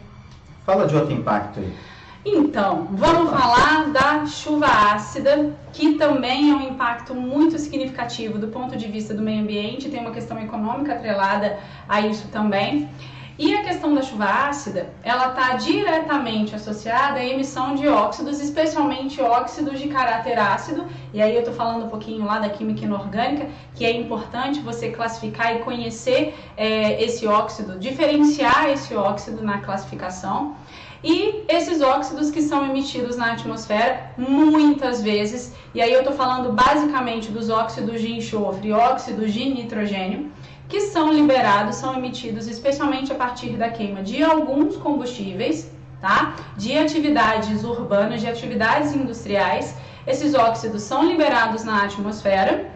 Fala de outro impacto aí. Então, vamos falar da chuva ácida, que também é um impacto muito significativo do ponto de vista do meio ambiente, tem uma questão econômica atrelada a isso também. E a questão da chuva ácida, ela está diretamente associada à emissão de óxidos, especialmente óxidos de caráter ácido, e aí eu estou falando um pouquinho lá da química inorgânica, que é importante você classificar e conhecer esse óxido, diferenciar esse óxido na classificação. E esses óxidos que são emitidos na atmosfera, muitas vezes, e aí eu estou falando basicamente dos óxidos de enxofre e óxidos de nitrogênio, que são liberados, são emitidos especialmente a partir da queima de alguns combustíveis, tá? De atividades urbanas, de atividades industriais. Esses óxidos são liberados na atmosfera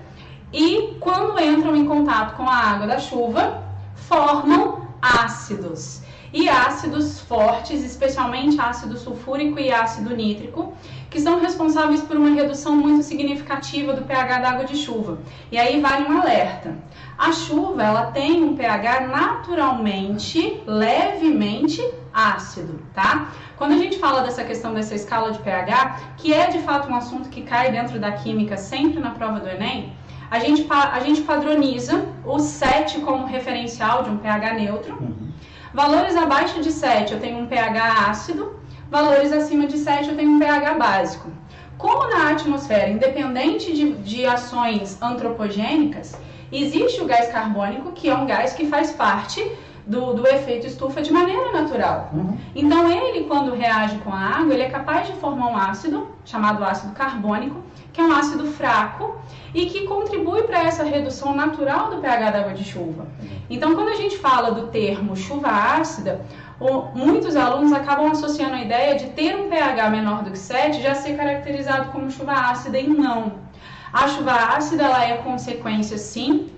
e, quando entram em contato com a água da chuva, formam ácidos. E ácidos fortes, especialmente ácido sulfúrico e ácido nítrico, que são responsáveis por uma redução muito significativa do pH da água de chuva. E aí vale um alerta. A chuva, ela tem um pH naturalmente, levemente ácido, tá? Quando a gente fala dessa questão dessa escala de pH, que é de fato um assunto que cai dentro da química sempre na prova do Enem, a gente padroniza o 7 como referencial de um pH neutro. Valores abaixo de 7 eu tenho um pH ácido, valores acima de 7 eu tenho um pH básico. Como na atmosfera, independente de ações antropogênicas, existe o gás carbônico, que é um gás que faz parte do efeito estufa de maneira natural. Então ele, quando reage com a água, ele é capaz de formar um ácido, chamado ácido carbônico, que é um ácido fraco e que contribui para essa redução natural do pH da água de chuva. Então, quando a gente fala do termo chuva ácida, muitos alunos acabam associando a ideia de ter um pH menor do que 7 já ser caracterizado como chuva ácida, e não. A chuva ácida, ela é consequência, sim,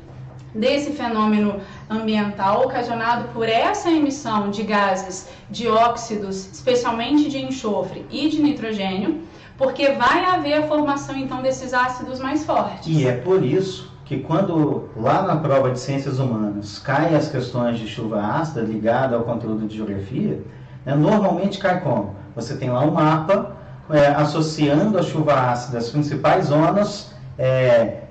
desse fenômeno ambiental ocasionado por essa emissão de gases de óxidos, especialmente de enxofre e de nitrogênio, porque vai haver a formação então desses ácidos mais fortes. E é por isso que quando lá na prova de Ciências Humanas caem as questões de chuva ácida ligada ao conteúdo de geografia, né, normalmente cai como? Você tem lá um mapa associando a chuva ácida às principais zonas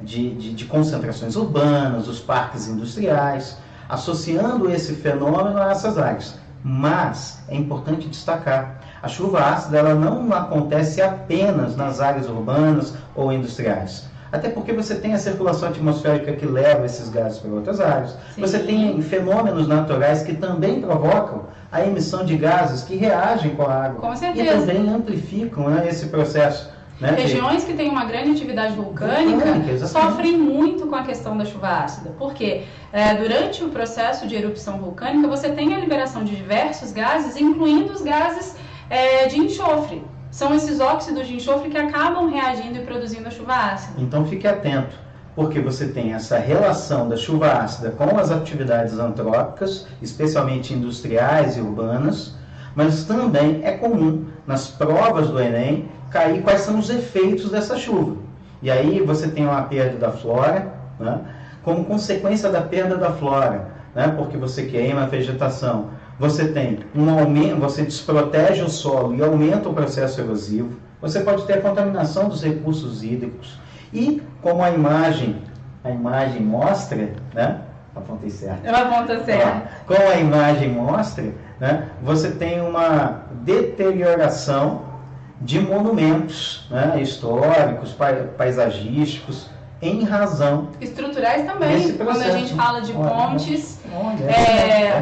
de concentrações urbanas, os parques industriais, associando esse fenômeno a essas áreas. Mas é importante destacar, a chuva ácida ela não acontece apenas nas áreas urbanas ou industriais. Até porque você tem a circulação atmosférica que leva esses gases para outras áreas. Sim. Você tem fenômenos naturais que também provocam a emissão de gases que reagem com a água. Com certeza. E também amplificam, né, esse processo. Né? Regiões que têm uma grande atividade vulcânica sofrem muito com a questão da chuva ácida. Porque durante o processo de erupção vulcânica você tem a liberação de diversos gases, incluindo os gases de enxofre. São esses óxidos de enxofre que acabam reagindo e produzindo a chuva ácida. Então fique atento, porque você tem essa relação da chuva ácida com as atividades antrópicas, especialmente industriais e urbanas, mas também é comum nas provas do Enem cair quais são os efeitos dessa chuva. E aí você tem uma perda da flora, né, como consequência da perda da flora, né, porque você queima a vegetação. Você tem um aumento, você desprotege o solo e aumenta o processo erosivo. Você pode ter a contaminação dos recursos hídricos. E como a imagem mostra, né? Apontei certo. Eu aponto certo. Como a imagem mostra, né? Você tem uma deterioração de monumentos, né? Históricos, paisagísticos, em razão estruturais também, quando a gente fala de pontes,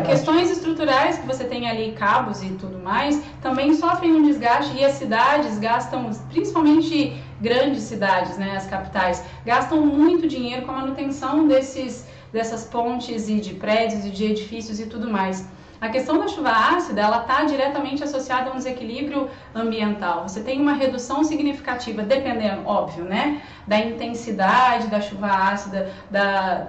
questões estruturais que você tem ali, cabos e tudo mais, também sofrem um desgaste, e as cidades gastam, principalmente grandes cidades, né, as capitais, gastam muito dinheiro com a manutenção dessas pontes e de prédios e de edifícios e tudo mais. A questão da chuva ácida, ela está diretamente associada a um desequilíbrio ambiental. Você tem uma redução significativa, dependendo, óbvio, né, da intensidade da chuva ácida,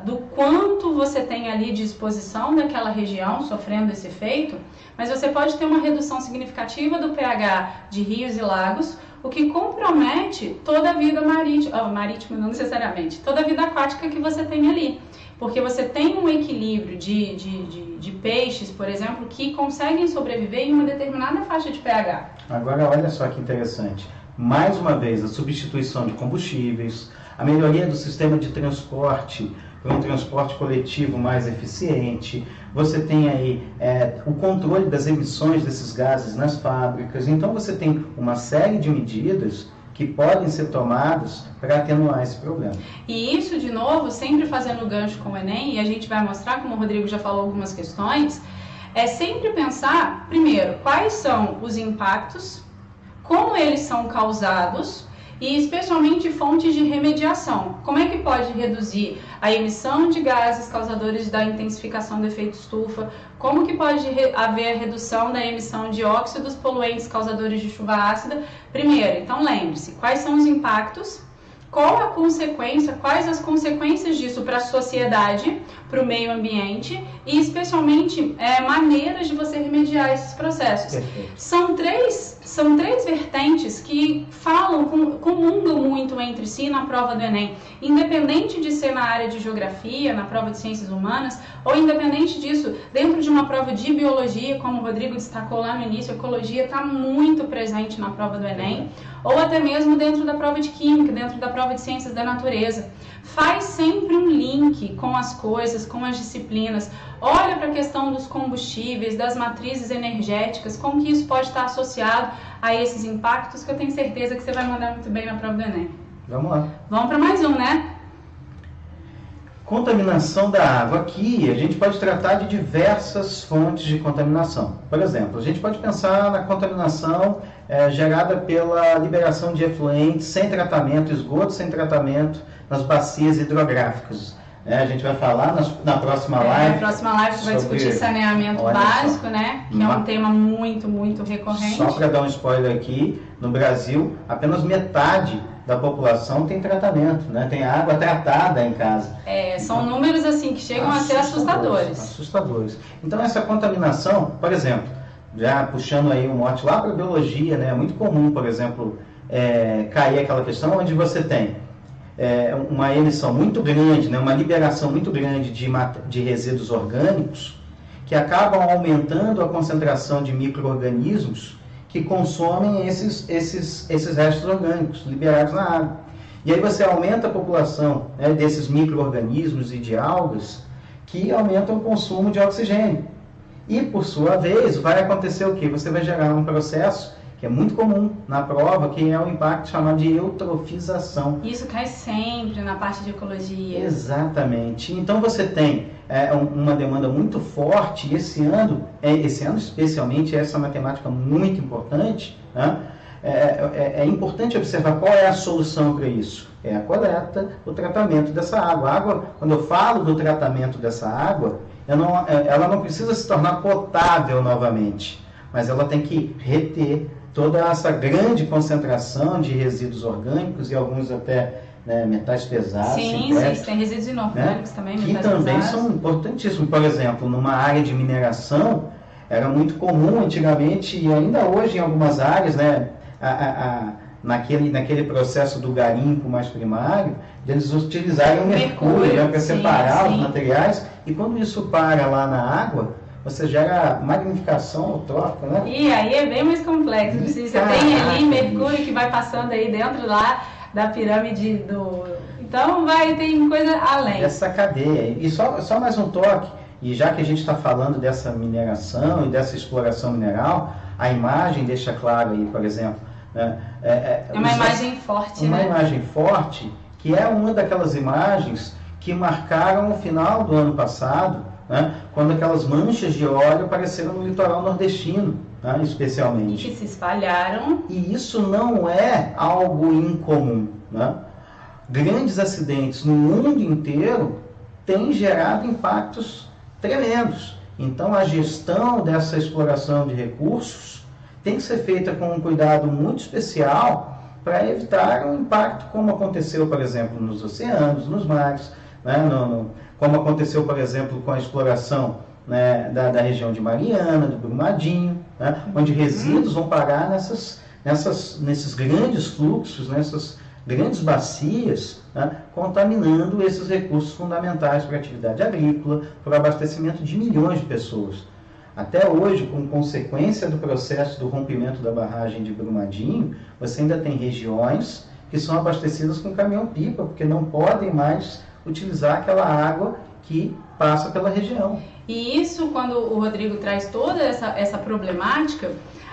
do quanto você tem ali de exposição daquela região sofrendo esse efeito, mas você pode ter uma redução significativa do pH de rios e lagos, o que compromete toda a vida marítima não necessariamente, toda a vida aquática que você tem ali. Porque você tem um equilíbrio de peixes, por exemplo, que conseguem sobreviver em uma determinada faixa de pH. Agora, olha só que interessante. Mais uma vez, a substituição de combustíveis, a melhoria do sistema de transporte para um transporte coletivo mais eficiente. Você tem aí o controle das emissões desses gases nas fábricas. Então, você tem uma série de medidas que podem ser tomadas para atenuar esse problema. E isso, de novo, sempre fazendo gancho com o Enem, e a gente vai mostrar, como o Rodrigo já falou algumas questões, é sempre pensar, primeiro, quais são os impactos, como eles são causados e especialmente fontes de remediação. Como é que pode reduzir a emissão de gases causadores da intensificação do efeito estufa? Como que pode haver a redução da emissão de óxidos poluentes causadores de chuva ácida? Primeiro, então lembre-se, quais são os impactos? Qual a consequência, quais as consequências disso para a sociedade, para o meio ambiente e especialmente maneiras de você remediar esses processos. São três vertentes que comungam muito entre si na prova do Enem, independente de ser na área de geografia, na prova de ciências humanas, ou independente disso, dentro de uma prova de biologia, como o Rodrigo destacou lá no início, a ecologia está muito presente na prova do Enem, ou até mesmo dentro da prova de química, dentro da prova de ciências da natureza. Faz sempre um link com as coisas, com as disciplinas. Olha para a questão dos combustíveis, das matrizes energéticas, como que isso pode estar associado a esses impactos, que eu tenho certeza que você vai mandar muito bem na prova do Enem. Vamos lá. Vamos para mais um, né? Contaminação da água. Aqui a gente pode tratar de diversas fontes de contaminação. Por exemplo, a gente pode pensar na contaminação gerada pela liberação de efluentes sem tratamento, esgoto sem tratamento nas bacias hidrográficas. A gente vai falar na próxima live. Na próxima live você vai discutir saneamento básico, né? Que é um tema muito, muito recorrente. Só para dar um spoiler aqui, no Brasil, apenas metade da população tem tratamento, né? Tem água tratada em casa. São números assim que chegam a ser assustadores. Assustadores. Então essa contaminação, por exemplo, já puxando aí um mote lá para a biologia, né? É muito comum, por exemplo, cair aquela questão onde você tem uma emissão muito grande, né, uma liberação muito grande de resíduos orgânicos que acabam aumentando a concentração de micro-organismos que consomem esses restos orgânicos liberados na água. E aí você aumenta a população, né, desses micro-organismos e de algas que aumentam o consumo de oxigênio. E, por sua vez, vai acontecer o quê? Você vai gerar um processo que é muito comum na prova, que é o impacto chamado de eutrofização. Isso cai sempre na parte de ecologia. Exatamente. Então você tem uma demanda muito forte, e esse ano especialmente, essa matemática muito importante, né? É importante observar qual é a solução para isso. É a coleta, o tratamento dessa água. A água, quando eu falo do tratamento dessa água, ela não precisa se tornar potável novamente, mas ela tem que reter toda essa grande concentração de resíduos orgânicos e alguns até, né, metais pesados. Sim, tem resíduos inorgânicos, né, também, que também pesados. São importantíssimos. Por exemplo, numa área de mineração, era muito comum antigamente, e ainda hoje em algumas áreas, né, naquele processo do garimpo mais primário, eles utilizarem o mercúrio para separar os materiais, e quando isso para lá na água, você gera magnificação autrófica, né? E aí é bem mais complexo. Você tem ali mercúrio que vai passando aí dentro lá da pirâmide do... Então tem coisa além. Essa cadeia. E só mais um toque, e já que a gente está falando dessa mineração e dessa exploração mineral, a imagem deixa claro aí, por exemplo... Né, uma imagem forte, né? Uma imagem forte, que é uma daquelas imagens que marcaram o final do ano passado, né, quando aquelas manchas de óleo apareceram no litoral nordestino, né, especialmente. E que se espalharam. E isso não é algo incomum, né? Grandes acidentes no mundo inteiro têm gerado impactos tremendos. Então, a gestão dessa exploração de recursos tem que ser feita com um cuidado muito especial para evitar um impacto como aconteceu, por exemplo, nos oceanos, nos mares, né, como aconteceu, por exemplo, com a exploração, né, da região de Mariana, do Brumadinho, né, onde resíduos vão parar nesses grandes fluxos, nessas grandes bacias, né, contaminando esses recursos fundamentais para a atividade agrícola, para o abastecimento de milhões de pessoas. Até hoje, com consequência do processo do rompimento da barragem de Brumadinho, você ainda tem regiões que são abastecidas com caminhão-pipa, porque não podem mais utilizar aquela água que passa pela região. E isso, quando o Rodrigo traz toda essa problemática,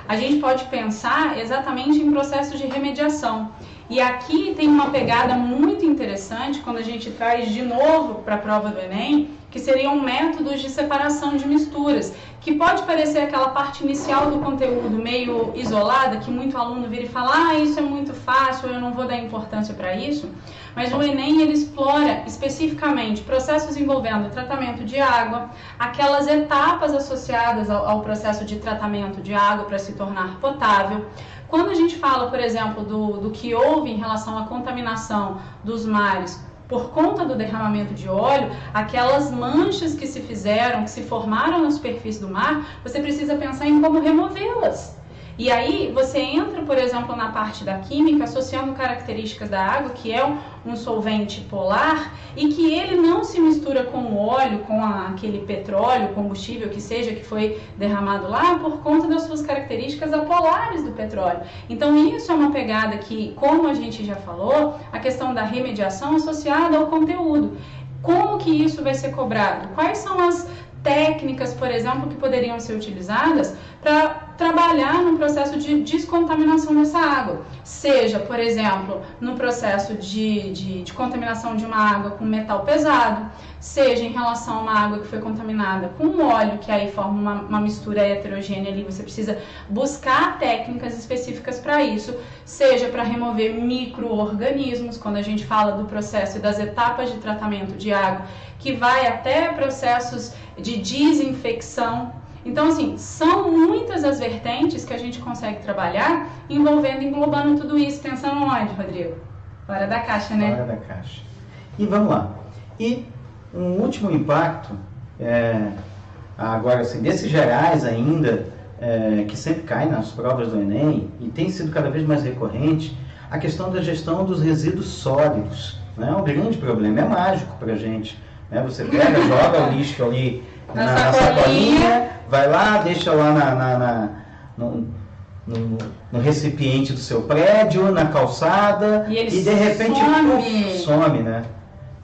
a gente pode pensar exatamente em processos de remediação. E aqui tem uma pegada muito interessante quando a gente traz de novo para a prova do Enem, que seriam métodos de separação de misturas, que pode parecer aquela parte inicial do conteúdo meio isolada, que muito aluno vira e fala, isso é muito fácil, eu não vou dar importância para isso, mas o Enem ele explora especificamente processos envolvendo tratamento de água, aquelas etapas associadas ao processo de tratamento de água para se tornar potável. Quando a gente fala, por exemplo, do que houve em relação à contaminação dos mares por conta do derramamento de óleo, aquelas manchas que se fizeram, que se formaram na superfície do mar, você precisa pensar em como removê-las. E aí você entra, por exemplo, na parte da química, associando características da água, que é um solvente polar, e que ele não se mistura com o óleo, com aquele petróleo, combustível que seja, que foi derramado lá, por conta das suas características apolares do petróleo. Então isso é uma pegada que, como a gente já falou, a questão da remediação associada ao conteúdo. Como que isso vai ser cobrado? Quais são as técnicas, por exemplo, que poderiam ser utilizadas para trabalhar no processo de descontaminação dessa água? Seja, por exemplo, no processo de contaminação de uma água com metal pesado, seja em relação a uma água que foi contaminada com óleo, que aí forma uma mistura heterogênea ali, você precisa buscar técnicas específicas para isso, seja para remover micro-organismos, quando a gente fala do processo e das etapas de tratamento de água, que vai até processos de desinfecção. Então, assim, são muitas as vertentes que a gente consegue trabalhar englobando tudo isso. Pensando onde, Rodrigo? Fora da caixa, né? Fora da caixa. E vamos lá. E um último impacto, agora assim, desses gerais ainda, que sempre cai nas provas do Enem, e tem sido cada vez mais recorrente, a questão da gestão dos resíduos sólidos. Né? É um grande problema, é mágico para a gente. Né? Você pega, joga o lixo ali na sacolinha, vai lá, deixa lá no recipiente do seu prédio, na calçada, e de repente some, né?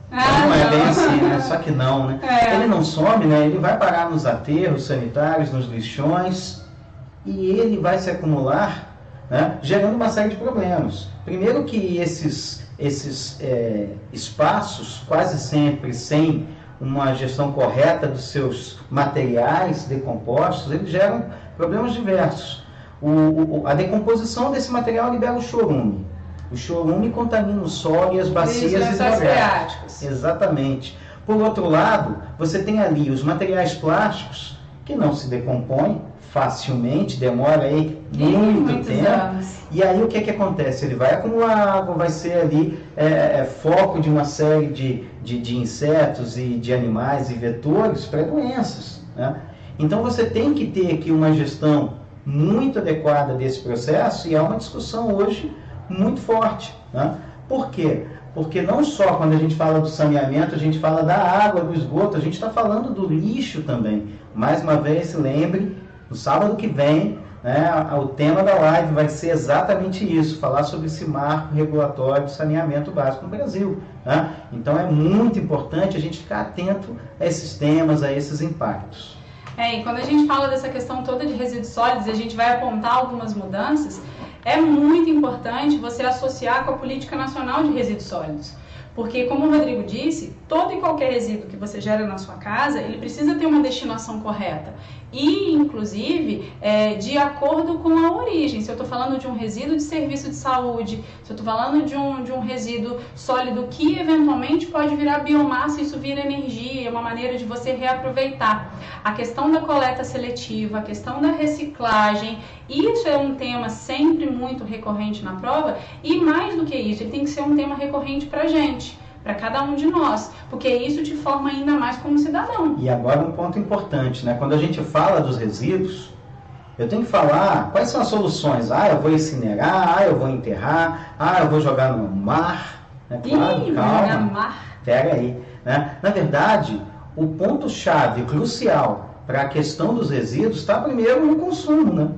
Não é bem assim, né? Só que não, né? Ele não some, né? Ele vai parar nos aterros sanitários, nos lixões, e ele vai se acumular, né? Gerando uma série de problemas. Primeiro que esses espaços, quase sempre sem uma gestão correta dos seus materiais decompostos, eles geram problemas diversos. A decomposição desse material libera o chorume. O chorume contamina o solo e as bacias hidrográficas. Exatamente. Por outro lado, você tem ali os materiais plásticos que não se decompõem facilmente, demora aí muito tempo. Anos. E aí o que acontece? Ele vai acumular água, vai ser ali foco de uma série de insetos e de animais e vetores para doenças. Né? Então você tem que ter aqui uma gestão muito adequada desse processo, e há uma discussão hoje muito forte. Né? Por quê? Porque não só quando a gente fala do saneamento, a gente fala da água, do esgoto, a gente está falando do lixo também. Mais uma vez, se lembre, no sábado que vem, né, o tema da live vai ser exatamente isso, falar sobre esse marco regulatório de saneamento básico no Brasil. Né? Então é muito importante a gente ficar atento a esses temas, a esses impactos. E quando a gente fala dessa questão toda de resíduos sólidos, a gente vai apontar algumas mudanças, é muito importante você associar com a Política Nacional de Resíduos Sólidos. Porque, como o Rodrigo disse, todo e qualquer resíduo que você gera na sua casa, ele precisa ter uma destinação correta. E, inclusive, de acordo com a origem. Se eu estou falando de um resíduo de serviço de saúde, se eu estou falando de um resíduo sólido que, eventualmente, pode virar biomassa, isso vira energia, é uma maneira de você reaproveitar. A questão da coleta seletiva, a questão da reciclagem, isso é um tema sempre muito recorrente na prova, e mais do que isso, ele tem que ser um tema recorrente para a gente, para cada um de nós, porque isso te forma ainda mais como cidadão. E agora um ponto importante, né? Quando a gente fala dos resíduos, eu tenho que falar quais são as soluções. Eu vou incinerar, eu vou enterrar, eu vou jogar no mar. Né? Claro, calma, no mar. Pega aí. Né? Na verdade, o ponto-chave crucial para a questão dos resíduos está primeiro no consumo, né?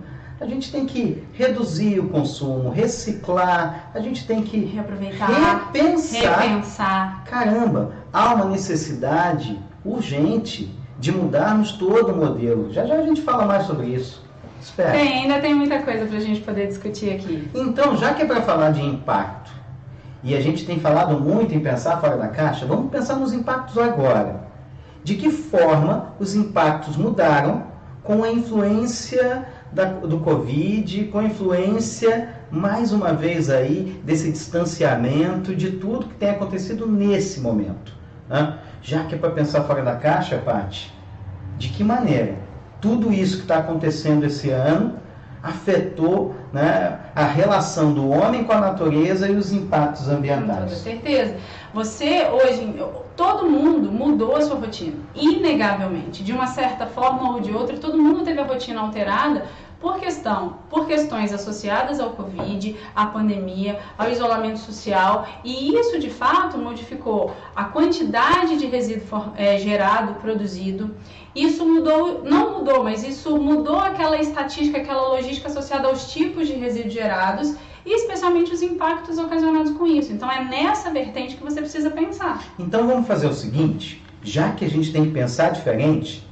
A gente tem que reduzir o consumo, reciclar, a gente tem que reaproveitar, repensar. Caramba, há uma necessidade urgente de mudarmos todo o modelo. Já a gente fala mais sobre isso. Espera. Ainda tem muita coisa para a gente poder discutir aqui. Então, já que é para falar de impacto, e a gente tem falado muito em pensar fora da caixa, vamos pensar nos impactos agora. De que forma os impactos mudaram com a influência do Covid, com a influência, mais uma vez aí, desse distanciamento, de tudo que tem acontecido nesse momento. Né? Já que é para pensar fora da caixa, Paty, de que maneira tudo isso que está acontecendo esse ano afetou, né, a relação do homem com a natureza e os impactos ambientais? Com toda certeza. Você, hoje, todo mundo mudou a sua rotina, inegavelmente. De uma certa forma ou de outra, todo mundo teve a rotina alterada por questões associadas ao Covid, à pandemia, ao isolamento social, e isso de fato modificou a quantidade de resíduo gerado, produzido. Isso isso mudou aquela estatística, aquela logística associada aos tipos de resíduos gerados e especialmente os impactos ocasionados com isso. Então é nessa vertente que você precisa pensar. Então vamos fazer o seguinte, já que a gente tem que pensar diferente,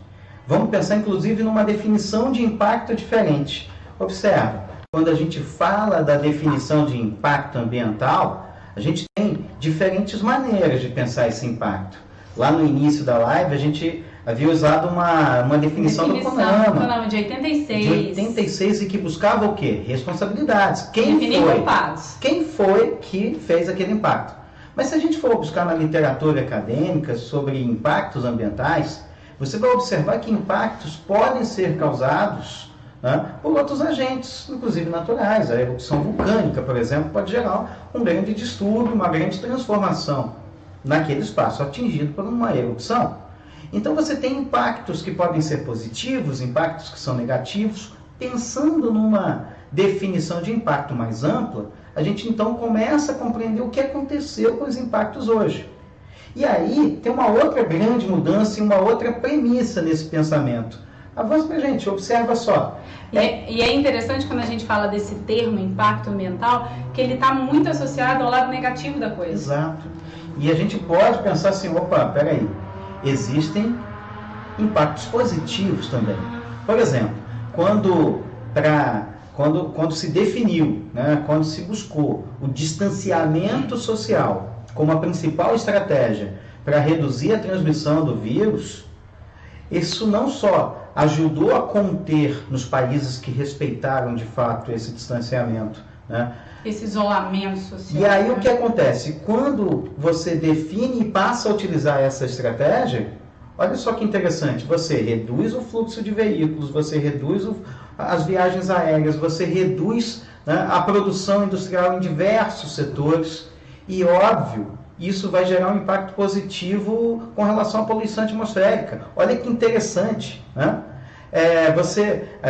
vamos pensar inclusive numa definição de impacto diferente. Observa, quando a gente fala da definição de impacto ambiental, a gente tem diferentes maneiras de pensar esse impacto. Lá no início da live a gente havia usado uma definição do CONAMA. De 86. De 86 e que buscava o quê? Responsabilidades. Quem foi que fez aquele impacto? Mas se a gente for buscar na literatura acadêmica sobre impactos ambientais, você vai observar que impactos podem ser causados, né, por outros agentes, inclusive naturais. A erupção vulcânica, por exemplo, pode gerar um grande distúrbio, uma grande transformação naquele espaço atingido por uma erupção. Então você tem impactos que podem ser positivos, impactos que são negativos. Pensando numa definição de impacto mais ampla, a gente então começa a compreender o que aconteceu com os impactos hoje. E aí tem uma outra grande mudança e uma outra premissa nesse pensamento. Avança pra gente, observa só. E é interessante quando a gente fala desse termo, impacto ambiental, que ele está muito associado ao lado negativo da coisa. Exato. E a gente pode pensar assim, opa, peraí, existem impactos positivos também. Por exemplo, quando se definiu, né, quando se buscou o distanciamento social como a principal estratégia para reduzir a transmissão do vírus, isso não só ajudou a conter nos países que respeitaram de fato esse distanciamento, né? Esse isolamento social. E aí o que acontece? Quando você define e passa a utilizar essa estratégia, olha só que interessante, você reduz o fluxo de veículos, você reduz as viagens aéreas, você reduz, né, a produção industrial em diversos setores e, óbvio, isso vai gerar um impacto positivo com relação à poluição atmosférica. Olha que interessante, né?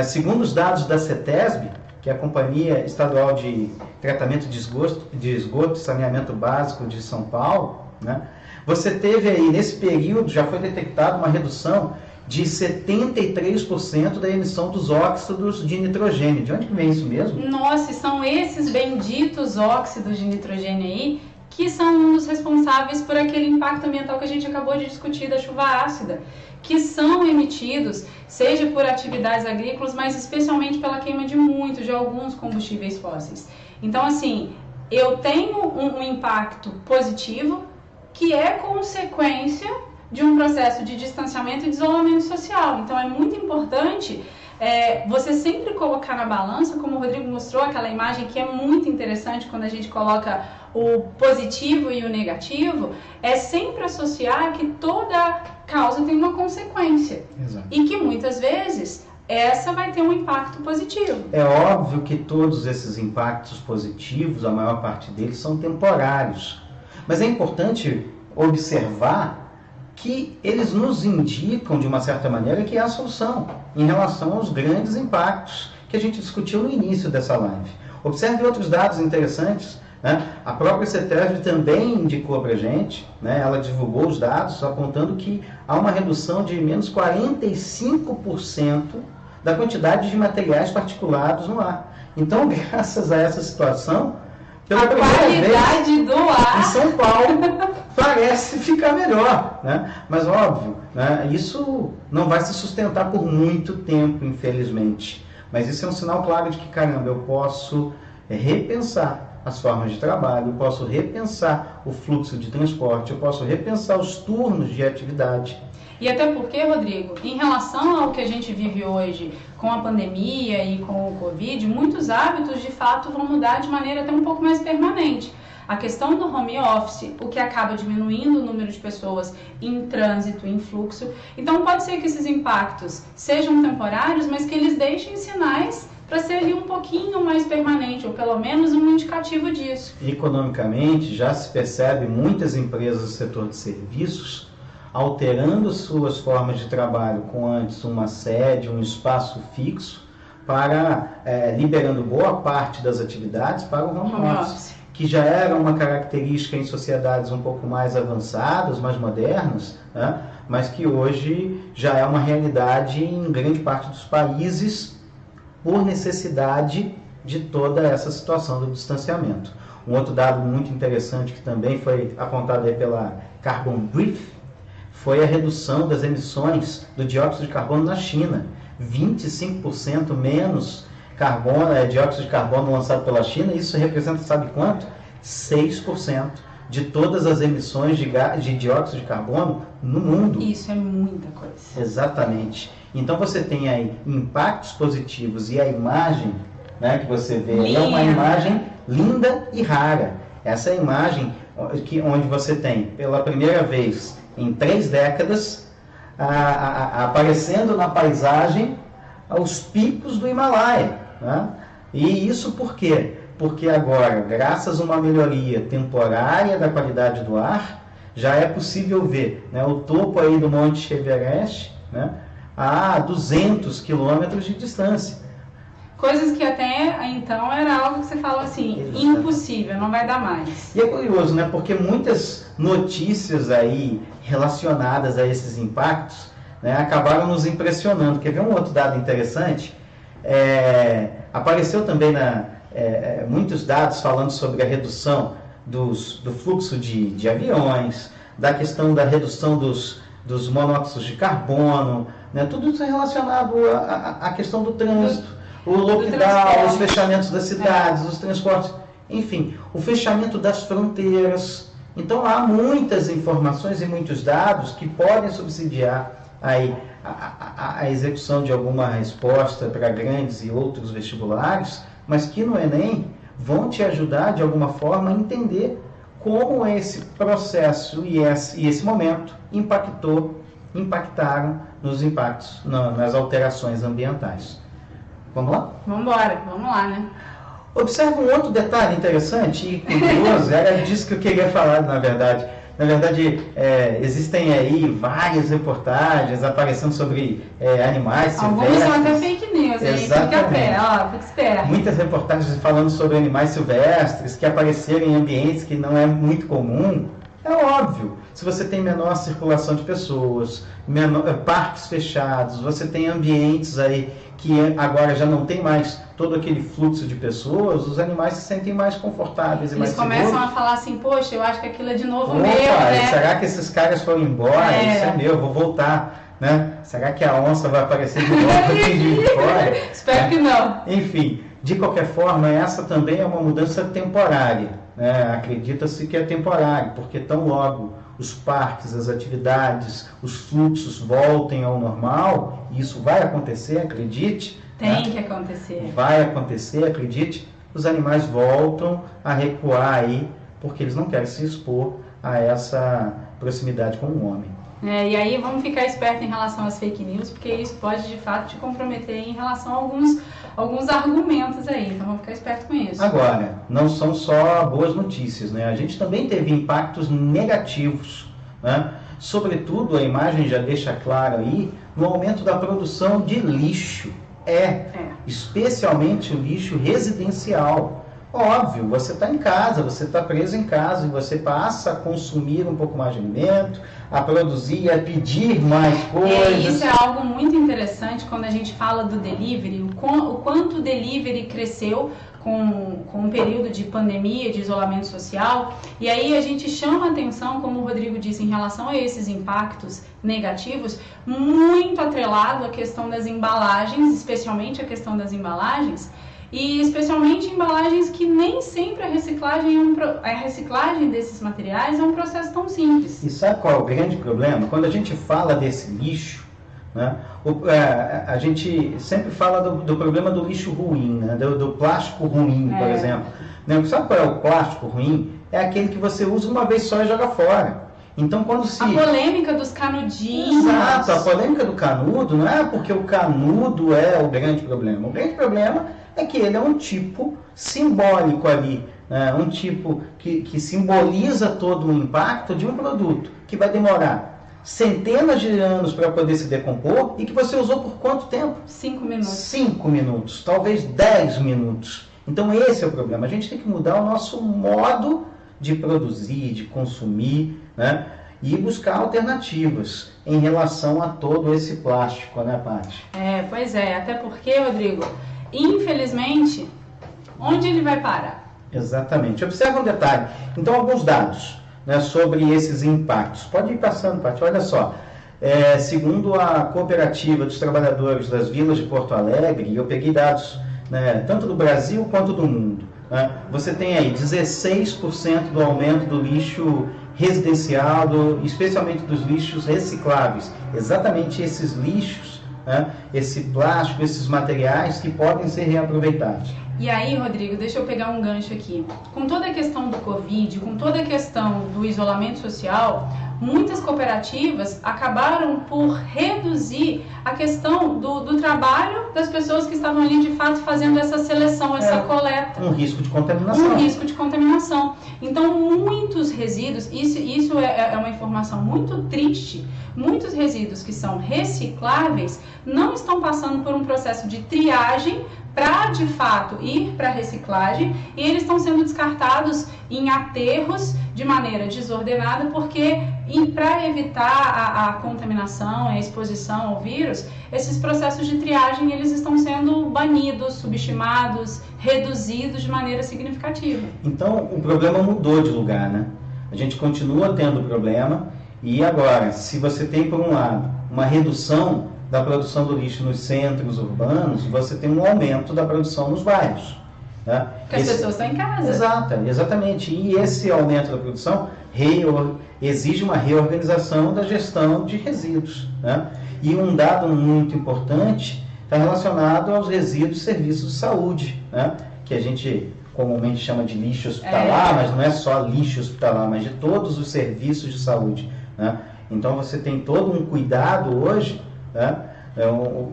Segundo os dados da CETESB, que é a Companhia Estadual de Tratamento de Esgoto e Saneamento Básico de São Paulo, né? Você teve aí, nesse período, já foi detectada uma redução de 73% da emissão dos óxidos de nitrogênio. De onde que vem isso mesmo? Nossa, são esses benditos óxidos de nitrogênio aí que são um dos responsáveis por aquele impacto ambiental que a gente acabou de discutir da chuva ácida, que são emitidos, seja por atividades agrícolas, mas especialmente pela queima de alguns combustíveis fósseis. Então, assim, eu tenho um impacto positivo que é consequência de um processo de distanciamento e de isolamento social. Então, é muito importante você sempre colocar na balança, como o Rodrigo mostrou, aquela imagem que é muito interessante quando a gente coloca o positivo e o negativo, é sempre associar que toda causa tem uma consequência. Exato. E que muitas vezes essa vai ter um impacto positivo. É óbvio que todos esses impactos positivos, a maior parte deles, são temporários. Mas é importante observar que eles nos indicam, de uma certa maneira, que é a solução em relação aos grandes impactos que a gente discutiu no início dessa live. Observe outros dados interessantes, né? A própria CETESB também indicou para a gente, né? Ela divulgou os dados apontando que há uma redução de menos 45% da quantidade de materiais particulados no ar. Então, graças a essa situação, pela qualidade do ar em São Paulo parece ficar melhor, né? Mas óbvio, né? Isso não vai se sustentar por muito tempo, infelizmente. Mas isso é um sinal claro de que, caramba, eu posso repensar as formas de trabalho, eu posso repensar o fluxo de transporte, eu posso repensar os turnos de atividade. E até porque, Rodrigo, em relação ao que a gente vive hoje com a pandemia e com o Covid, muitos hábitos de fato vão mudar de maneira até um pouco mais permanente. A questão do home office, o que acaba diminuindo o número de pessoas em trânsito, em fluxo. Então pode ser que esses impactos sejam temporários, mas que eles deixem sinais para ser ali um pouquinho mais permanente, ou pelo menos um indicativo disso. Economicamente, já se percebe muitas empresas do setor de serviços alterando suas formas de trabalho com antes uma sede, um espaço fixo, para liberando boa parte das atividades para o home office, que já era uma característica em sociedades um pouco mais avançadas, mais modernas, né? Mas que hoje já é uma realidade em grande parte dos países por necessidade de toda essa situação do distanciamento. Um outro dado muito interessante que também foi apontado aí pela Carbon Brief foi a redução das emissões do dióxido de carbono na China. 25% menos dióxido de carbono lançado pela China. Isso representa, sabe quanto? 6% de todas as emissões de dióxido de carbono no mundo. Isso é muita coisa. Exatamente. Então você tem aí impactos positivos e a imagem, né, que você vê aí é uma imagem linda e rara. Essa é a imagem onde você tem, pela primeira vez em 3 décadas, aparecendo na paisagem os picos do Himalaia, né? E isso por quê? Porque agora, graças a uma melhoria temporária da qualidade do ar, já é possível ver, né, o topo aí do Monte Everest, né, a 200 quilômetros de distância. Coisas que até então era algo que você fala assim, impossível, não vai dar mais. E é curioso, né? Porque muitas notícias aí relacionadas a esses impactos, né, acabaram nos impressionando. Quer ver um outro dado interessante? Apareceu também muitos dados falando sobre a redução do fluxo de aviões, da questão da redução dos monóxidos de carbono, né? Tudo isso é relacionado à questão do trânsito, o lockdown, os fechamentos das cidades, os transportes, enfim, o fechamento das fronteiras. Então há muitas informações e muitos dados que podem subsidiar aí a execução de alguma resposta para grandes e outros vestibulares, mas que no Enem vão te ajudar de alguma forma a entender como esse processo e esse momento impactaram nos impactos, nas alterações ambientais. Vamos lá? Vamos lá, né? Observa um outro detalhe interessante e curioso, era disso que eu queria falar, na verdade. Na verdade, existem aí várias reportagens aparecendo sobre animais silvestres. Alguns são até fake news, aí fica esperto. Muitas reportagens falando sobre animais silvestres que apareceram em ambientes que não é muito comum. É óbvio, se você tem menor circulação de pessoas, parques fechados, você tem ambientes aí que agora já não tem mais todo aquele fluxo de pessoas, os animais se sentem mais confortáveis e mais seguros. Eles começam a falar assim, poxa, eu acho que aquilo é de novo meu, né? Será que esses caras foram embora? Isso é meu, vou voltar, né? Será que a onça vai aparecer de novo aqui de fora? Espero que não. Enfim, de qualquer forma, essa também é uma mudança temporária, né? Acredita-se que é temporário, porque tão logo os parques, as atividades, os fluxos voltem ao normal, e isso vai acontecer, acredite. Tem que acontecer. Vai acontecer, acredite, os animais voltam a recuar aí, porque eles não querem se expor a essa proximidade com o homem. E aí vamos ficar esperto em relação às fake news, porque isso pode de fato te comprometer em relação a alguns argumentos aí, então vamos ficar esperto com isso. Agora, não são só boas notícias, né? A gente também teve impactos negativos, né? Sobretudo, a imagem já deixa claro aí, no aumento da produção de lixo. Especialmente o lixo residencial. Óbvio, você está em casa, você está preso em casa e você passa a consumir um pouco mais de alimento, a produzir, a pedir mais coisas. Isso é algo muito interessante quando a gente fala do delivery, o quanto o delivery cresceu com um período de pandemia, de isolamento social, e aí a gente chama a atenção, como o Rodrigo disse, em relação a esses impactos negativos, muito atrelado à questão das embalagens, especialmente a questão das embalagens, e especialmente embalagens que nem sempre a reciclagem desses materiais é um processo tão simples. E sabe qual é o grande problema? Quando a gente fala desse lixo, né, a gente sempre fala do problema do lixo ruim, né, do plástico ruim, por exemplo. Né, sabe qual é o plástico ruim? É aquele que você usa uma vez só e joga fora. Então, quando se... A polêmica dos canudinhos. Exato, a polêmica do canudo não é porque o canudo é o grande problema. O grande problema é que ele é um tipo simbólico ali, né? Um tipo que simboliza todo o impacto de um produto que vai demorar centenas de anos para poder se decompor e que você usou por quanto tempo? 5 minutos. 5 minutos, talvez 10 minutos. Então esse é o problema. A gente tem que mudar o nosso modo de produzir, de consumir, né? E buscar alternativas em relação a todo esse plástico, né, Paty? Pois é. Até porque, Rodrigo, infelizmente, onde ele vai parar? Exatamente. Observa um detalhe. Então, alguns dados, né, sobre esses impactos. Pode ir passando, Paty. Olha só. Segundo a Cooperativa dos Trabalhadores das Vilas de Porto Alegre, eu peguei dados, né, tanto do Brasil quanto do mundo, né, você tem aí 16% do aumento do lixo residencial, especialmente dos lixos recicláveis. Exatamente esses lixos, né, esse plástico, esses materiais que podem ser reaproveitados. E aí, Rodrigo, deixa eu pegar um gancho aqui. Com toda a questão do Covid, com toda a questão do isolamento social, muitas cooperativas acabaram por reduzir a questão do trabalho das pessoas que estavam ali de fato fazendo essa seleção, essa coleta. Um risco de contaminação. Um risco de contaminação. Então, muitos resíduos, isso é uma informação muito triste, muitos resíduos que são recicláveis não estão passando por um processo de triagem para, de fato, ir para a reciclagem, e eles estão sendo descartados em aterros de maneira desordenada, porque para evitar a contaminação, a exposição ao vírus, esses processos de triagem eles estão sendo banidos, subestimados, reduzidos de maneira significativa. Então, o problema mudou de lugar, né? A gente continua tendo problema, e agora, se você tem, por um lado, uma redução da produção do lixo nos centros urbanos, você tem um aumento da produção nos bairros. Né? Porque as pessoas estão em casa. Exatamente. E esse aumento da produção exige uma reorganização da gestão de resíduos. Né? E um dado muito importante está relacionado aos resíduos de serviços de saúde, né? Que a gente comumente chama de lixo hospitalar, mas não é só lixo hospitalar, mas de todos os serviços de saúde. Né? Então você tem todo um cuidado hoje, né?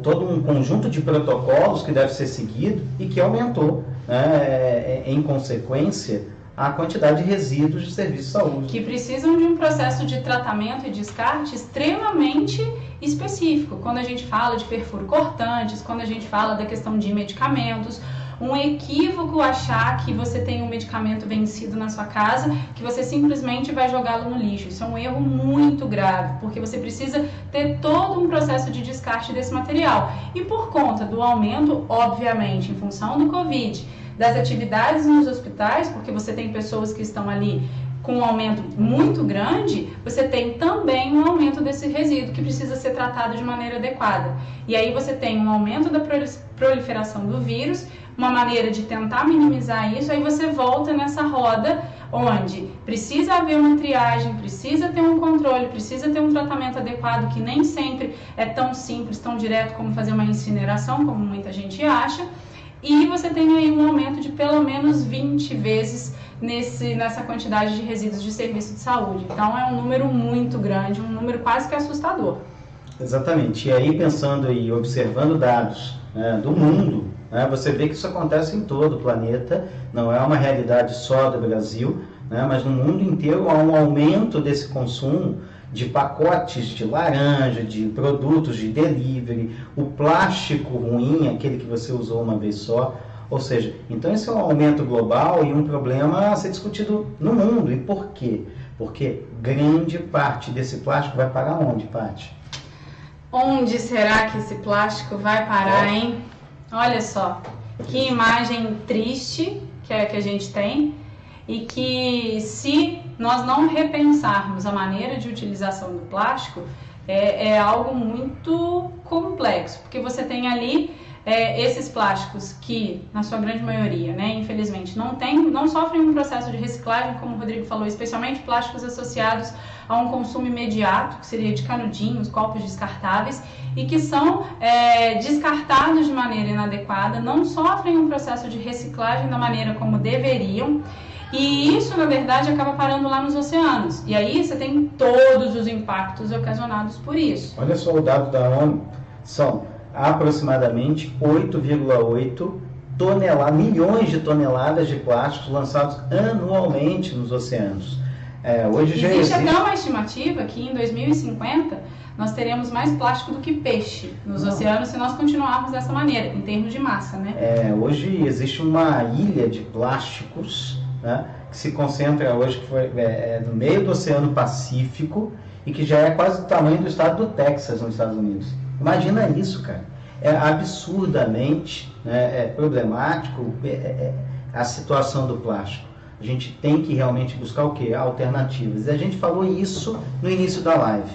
Todo um conjunto de protocolos que deve ser seguido e que aumentou, né, em consequência, a quantidade de resíduos de serviço de saúde. Que precisam de um processo de tratamento e descarte extremamente específico. Quando a gente fala de perfuro cortantes, quando a gente fala da questão de medicamentos, um equívoco achar que você tem um medicamento vencido na sua casa, que você simplesmente vai jogá-lo no lixo. Isso é um erro muito grave, porque você precisa ter todo um processo de descarte desse material. E por conta do aumento, obviamente, em função do Covid, das atividades nos hospitais, porque você tem pessoas que estão ali com um aumento muito grande, você tem também um aumento desse resíduo que precisa ser tratado de maneira adequada. E aí você tem um aumento da proliferação do vírus, uma maneira de tentar minimizar isso, aí você volta nessa roda onde precisa haver uma triagem, precisa ter um controle, precisa ter um tratamento adequado, que nem sempre é tão simples, tão direto como fazer uma incineração, como muita gente acha, e você tem aí um aumento de pelo menos 20 vezes nessa quantidade de resíduos de serviço de saúde. Então é um número muito grande, um número quase que assustador. Exatamente. E aí, pensando e observando dados, né, do mundo, né, você vê que isso acontece em todo o planeta, não é uma realidade só do Brasil, né, mas no mundo inteiro há um aumento desse consumo de pacotes de laranja, de produtos de delivery, o plástico ruim, aquele que você usou uma vez só. Ou seja, então esse é um aumento global e um problema a ser discutido no mundo. E por quê? Porque grande parte desse plástico vai parar onde, Paty? Onde será que esse plástico vai parar, hein? Olha só, que imagem triste que a gente tem, e que se nós não repensarmos a maneira de utilização do plástico, é algo muito complexo, porque você tem ali esses plásticos que, na sua grande maioria, né, infelizmente, não sofrem um processo de reciclagem, como o Rodrigo falou, especialmente plásticos associados a um consumo imediato, que seria de canudinhos, copos descartáveis, e que são descartados de maneira inadequada, não sofrem um processo de reciclagem da maneira como deveriam, e isso, na verdade, acaba parando lá nos oceanos. E aí você tem todos os impactos ocasionados por isso. Olha só o dado da ONU, são aproximadamente 8,8 milhões de toneladas de plásticos lançados anualmente nos oceanos. Hoje já existe até uma estimativa que em 2050 nós teremos mais plástico do que peixe nos oceanos se nós continuarmos dessa maneira, em termos de massa, né? Hoje existe uma ilha de plásticos, né, que se concentra hoje no meio do Oceano Pacífico e que já é quase do tamanho do estado do Texas, nos Estados Unidos. Imagina isso, cara. É absurdamente, né, problemático a situação do plástico. A gente tem que realmente buscar o quê? Alternativas. E a gente falou isso no início da live.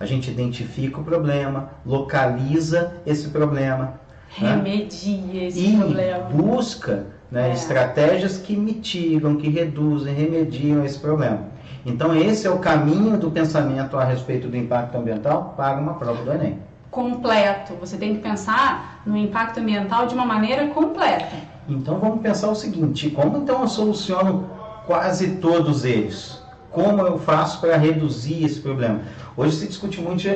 A gente identifica o problema, localiza esse problema, remedia esse problema. E busca, né, estratégias que mitigam, que reduzem, remediam esse problema. Então esse é o caminho do pensamento a respeito do impacto ambiental para uma prova do Enem. Completo. Você tem que pensar no impacto ambiental de uma maneira completa. Então vamos pensar o seguinte: como então eu soluciono quase todos eles? Como eu faço para reduzir esse problema? Hoje se discute muito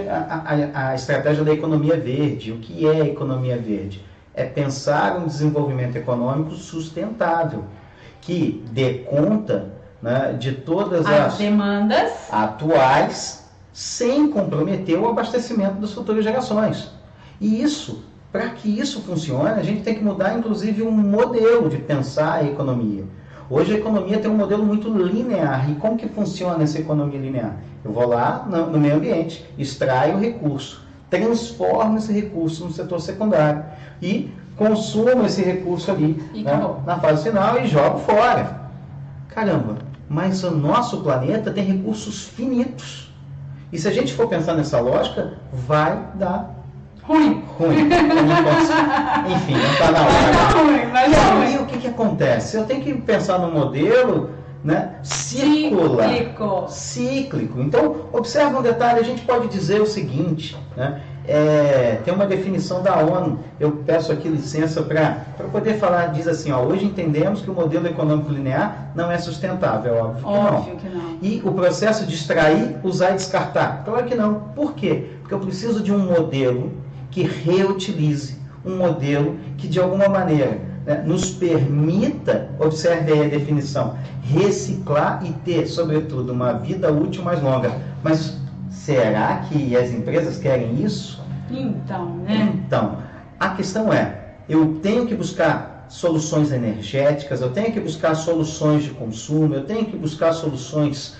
a estratégia da economia verde. O que é economia verde? É pensar um desenvolvimento econômico sustentável, que dê conta, né, de todas as demandas atuais, sem comprometer o abastecimento das futuras gerações. E isso, para que isso funcione, a gente tem que mudar, inclusive, um modelo de pensar a economia. Hoje a economia tem um modelo muito linear. E como que funciona essa economia linear? Eu vou lá no meio ambiente, extraio o recurso, transformo esse recurso no setor secundário e consumo esse recurso ali, né, na fase final e jogo fora. Caramba, mas o nosso planeta tem recursos finitos. E se a gente for pensar nessa lógica, vai dar ruim. Eu não posso. Enfim, não está na hora. E aí o que acontece? Eu tenho que pensar no modelo, né, cíclico. Então, observa um detalhe, a gente pode dizer o seguinte, né, tem uma definição da ONU, eu peço aqui licença para poder falar, diz assim, hoje entendemos que o modelo econômico linear não é sustentável, óbvio que não. E o processo de extrair, usar e descartar, claro que não. Por quê? Porque eu preciso de um modelo que reutilize, um modelo que de alguma maneira, né, nos permita, observe aí a definição, reciclar e ter, sobretudo, uma vida útil mais longa. Mas será que as empresas querem isso? Então, né? Então, a questão é, eu tenho que buscar soluções energéticas, eu tenho que buscar soluções de consumo, eu tenho que buscar soluções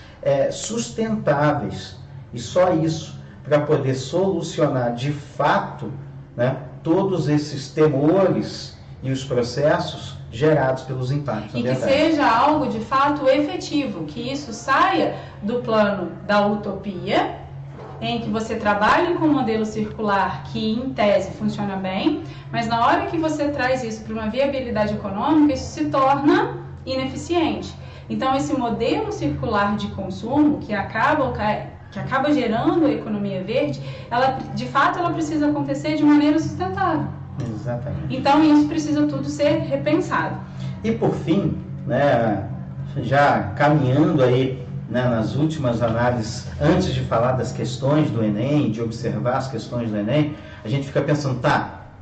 sustentáveis. E só isso para poder solucionar de fato, né, todos esses temores e os processos gerados pelos impactos ambientais. E que seja algo de fato efetivo, que isso saia do plano da utopia, em que você trabalhe com um modelo circular que em tese funciona bem, mas na hora que você traz isso para uma viabilidade econômica, isso se torna ineficiente. Então esse modelo circular de consumo que acaba gerando a economia verde, ela, de fato, ela precisa acontecer de maneira sustentável. Exatamente. Então, isso precisa tudo ser repensado. E, por fim, né, já caminhando aí, né, nas últimas análises, antes de falar das questões do Enem, de observar as questões do Enem, a gente fica pensando,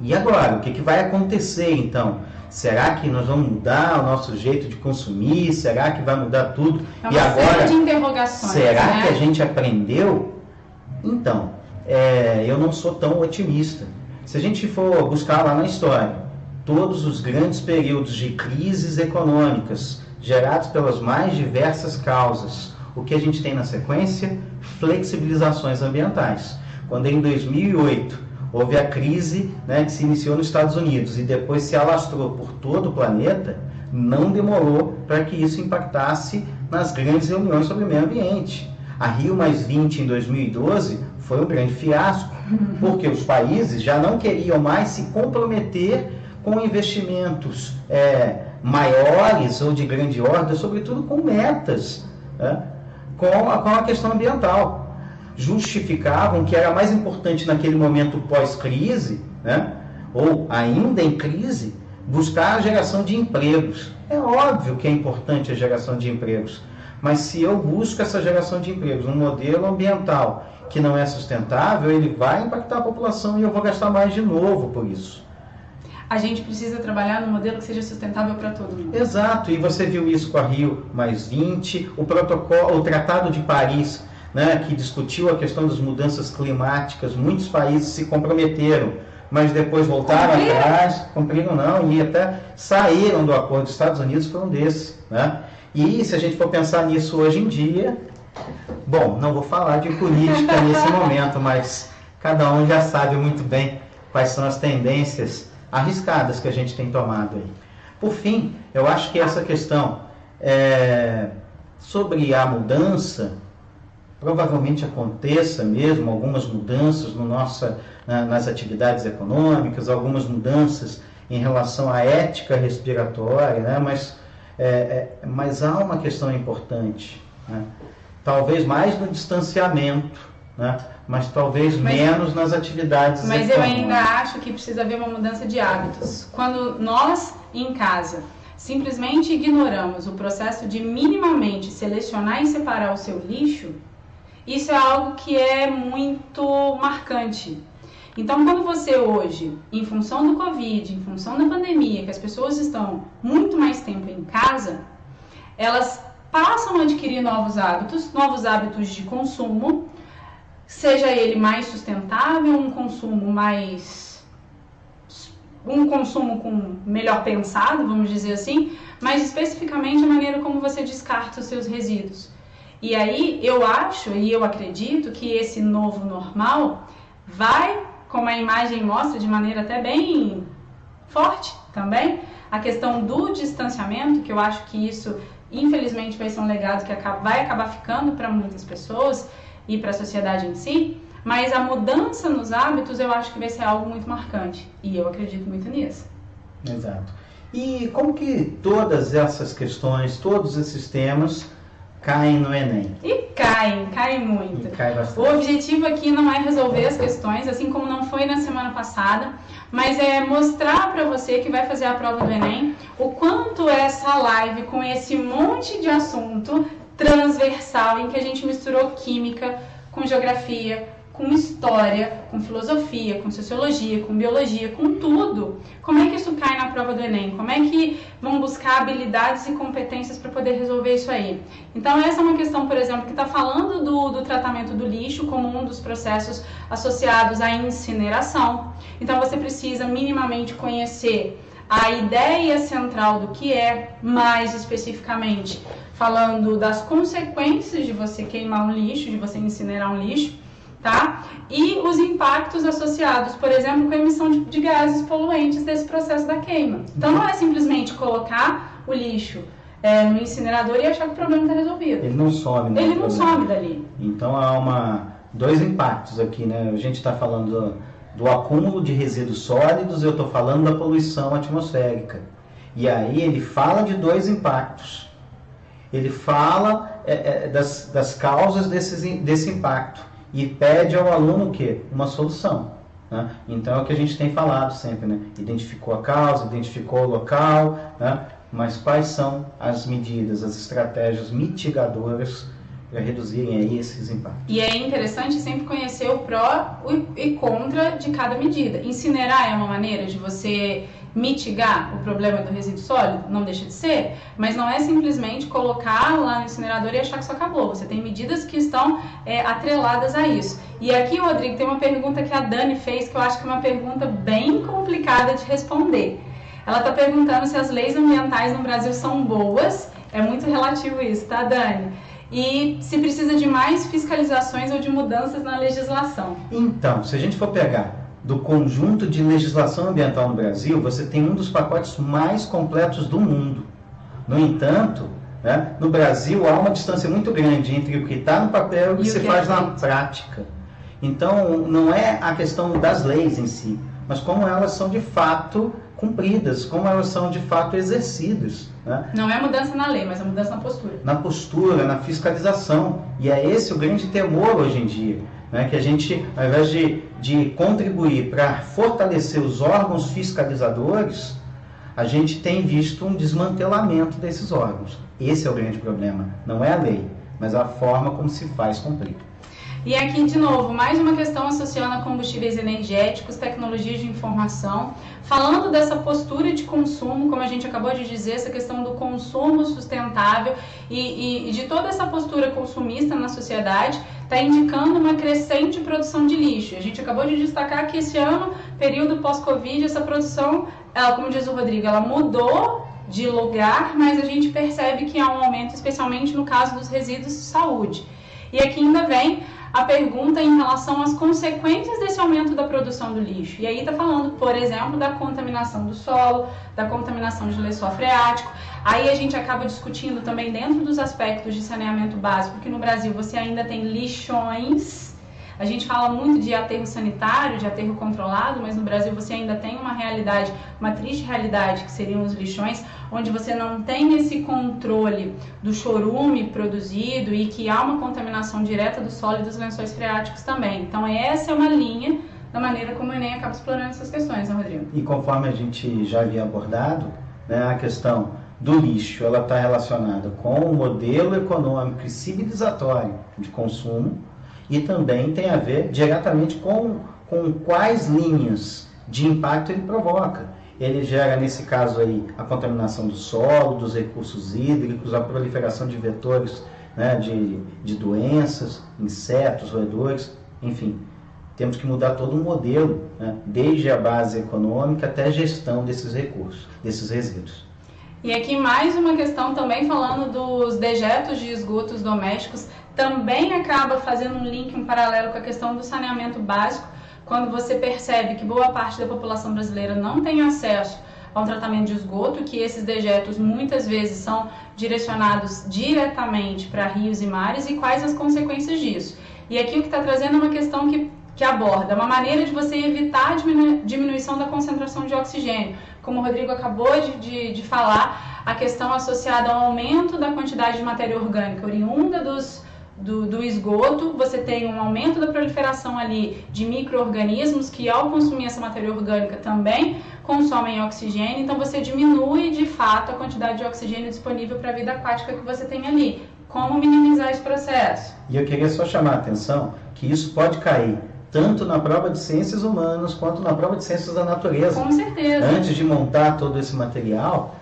e agora? O que vai acontecer, então? Será que nós vamos mudar o nosso jeito de consumir? Será que vai mudar tudo? É uma série de interrogações. Será que a gente aprendeu? Então, eu não sou tão otimista. Se a gente for buscar lá na história, todos os grandes períodos de crises econômicas gerados pelas mais diversas causas, o que a gente tem na sequência? Flexibilizações ambientais. Quando em 2008 houve a crise, né, que se iniciou nos Estados Unidos e depois se alastrou por todo o planeta, não demorou para que isso impactasse nas grandes reuniões sobre o meio ambiente. A Rio+20 em 2012 foi um grande fiasco, porque os países já não queriam mais se comprometer com investimentos maiores ou de grande ordem, sobretudo com metas, né, com a questão ambiental. Justificavam que era mais importante naquele momento pós-crise, né, ou ainda em crise, buscar a geração de empregos. É óbvio que é importante a geração de empregos, mas se eu busco essa geração de empregos num modelo ambiental que não é sustentável, ele vai impactar a população e eu vou gastar mais de novo por isso. A gente precisa trabalhar num modelo que seja sustentável para todo mundo. Exato, e você viu isso com a Rio+20, o Tratado de Paris, né, que discutiu a questão das mudanças climáticas. Muitos países se comprometeram, mas depois voltaram atrás, cumpriram não, e até saíram do acordo. Os Estados Unidos foi um desses, né? E se a gente for pensar nisso hoje em dia, bom, não vou falar de política nesse momento, mas cada um já sabe muito bem quais são as tendências arriscadas que a gente tem tomado aí. Por fim, eu acho que essa questão sobre a mudança, provavelmente aconteça mesmo algumas mudanças nas atividades econômicas, algumas mudanças em relação à ética respiratória, né? Mas há uma questão importante, né? Talvez mais no distanciamento, né? Mas talvez menos nas atividades econômicas. Mas eu ainda acho que precisa haver uma mudança de hábitos. Quando nós, em casa, simplesmente ignoramos o processo de minimamente selecionar e separar o seu lixo, isso é algo que é muito marcante. Então, quando você hoje, em função do Covid, em função da pandemia, que as pessoas estão muito mais tempo em casa, elas passam a adquirir novos hábitos de consumo, seja ele mais sustentável, um consumo com melhor pensado, vamos dizer assim, mas especificamente a maneira como você descarta os seus resíduos. E aí eu acho e eu acredito que esse novo normal vai, como a imagem mostra de maneira até bem forte também, a questão do distanciamento, que eu acho que isso infelizmente vai ser um legado que vai acabar ficando para muitas pessoas e para a sociedade em si, mas a mudança nos hábitos eu acho que vai ser algo muito marcante e eu acredito muito nisso. Exato. E como que todas essas questões, todos esses temas caem no Enem? E caem muito. E cai bastante. O objetivo aqui não é resolver as questões, assim como não foi na semana passada, mas é mostrar para você que vai fazer a prova do Enem o quanto essa live com esse monte de assunto transversal em que a gente misturou química com geografia, com história, com filosofia, com sociologia, com biologia, com tudo. Como é que isso cai na prova do Enem? Como é que vão buscar habilidades e competências para poder resolver isso aí? Então essa é uma questão, por exemplo, que está falando do tratamento do lixo como um dos processos associados à incineração. Então você precisa minimamente conhecer a ideia central do que é, mais especificamente falando das consequências de você queimar um lixo, de você incinerar um lixo, tá? E os impactos associados, por exemplo, com a emissão de gases poluentes desse processo da queima. Então não é simplesmente colocar o lixo no incinerador e achar que o problema está resolvido. Ele não some, né? Ele não some dali. Então há dois impactos aqui, né? A gente está falando do acúmulo de resíduos sólidos, eu estou falando da poluição atmosférica. E aí ele fala de dois impactos. Ele fala das causas desse impacto. E pede ao aluno o quê? Uma solução. Né? Então é o que a gente tem falado sempre, né? Identificou a causa, identificou o local, né? Mas quais são as medidas, as estratégias mitigadoras para reduzirem aí esses impactos? E é interessante sempre conhecer o pró e contra de cada medida. Incinerar é uma maneira de você mitigar o problema do resíduo sólido? Não deixa de ser, mas não é simplesmente colocar lá no incinerador e achar que isso acabou. Você tem medidas que estão atreladas a isso. E aqui, Rodrigo, tem uma pergunta que a Dani fez, que eu acho que é uma pergunta bem complicada de responder. Ela está perguntando se as leis ambientais no Brasil são boas. É muito relativo isso, tá, Dani? E se precisa de mais fiscalizações ou de mudanças na legislação. Então, se a gente for pegar do conjunto de legislação ambiental no Brasil, você tem um dos pacotes mais completos do mundo. No entanto, né, no Brasil há uma distância muito grande entre o que está no papel e o que se faz na prática. Então, não é a questão das leis em si, mas como elas são de fato cumpridas, como elas são de fato exercidas. Né? Não é a mudança na lei, mas a mudança na postura. Na postura, na fiscalização. E é esse o grande temor hoje em dia. Né, que a gente, ao invés de contribuir para fortalecer os órgãos fiscalizadores, a gente tem visto um desmantelamento desses órgãos. Esse é o grande problema. Não é a lei, mas a forma como se faz cumprir. E aqui, de novo, mais uma questão associando a combustíveis energéticos, tecnologias de informação, falando dessa postura de consumo, como a gente acabou de dizer, essa questão do consumo sustentável e de toda essa postura consumista na sociedade, está indicando uma crescente produção de lixo. A gente acabou de destacar que esse ano, período pós-Covid, essa produção, ela, como diz o Rodrigo, ela mudou de lugar, mas a gente percebe que há um aumento, especialmente no caso dos resíduos de saúde. E aqui ainda vem a pergunta em relação às consequências desse aumento da produção do lixo. E aí está falando, por exemplo, da contaminação do solo, da contaminação de lençol freático. Aí a gente acaba discutindo também dentro dos aspectos de saneamento básico, que no Brasil você ainda tem lixões. A gente fala muito de aterro sanitário, de aterro controlado, mas no Brasil você ainda tem uma realidade, uma triste realidade, que seriam os lixões, onde você não tem esse controle do chorume produzido e que há uma contaminação direta do solo e dos lençóis freáticos também. Então essa é uma linha da maneira como o Enem acaba explorando essas questões, né, Rodrigo? E conforme a gente já havia abordado, né, a questão do lixo, ela está relacionada com o modelo econômico e civilizatório de consumo e também tem a ver diretamente com quais linhas de impacto ele provoca. Ele gera, nesse caso aí, a contaminação do solo, dos recursos hídricos, a proliferação de vetores, né, de doenças, insetos, roedores, enfim. Temos que mudar todo o modelo, né, desde a base econômica até a gestão desses recursos, desses resíduos. E aqui mais uma questão também falando dos dejetos de esgotos domésticos, também acaba fazendo um link, um paralelo com a questão do saneamento básico, quando você percebe que boa parte da população brasileira não tem acesso a um tratamento de esgoto, que esses dejetos muitas vezes são direcionados diretamente para rios e mares, e quais as consequências disso. E aqui o que está trazendo é uma questão que aborda uma maneira de você evitar a diminuição da concentração de oxigênio. Como o Rodrigo acabou de falar, a questão associada ao aumento da quantidade de matéria orgânica oriunda do esgoto, você tem um aumento da proliferação ali de micro-organismos que, ao consumir essa matéria orgânica, também consomem oxigênio, então você diminui de fato a quantidade de oxigênio disponível para a vida aquática que você tem ali. Como minimizar esse processo? E eu queria só chamar a atenção que isso pode cair tanto na prova de ciências humanas quanto na prova de ciências da natureza. Com certeza. Antes de montar todo esse material,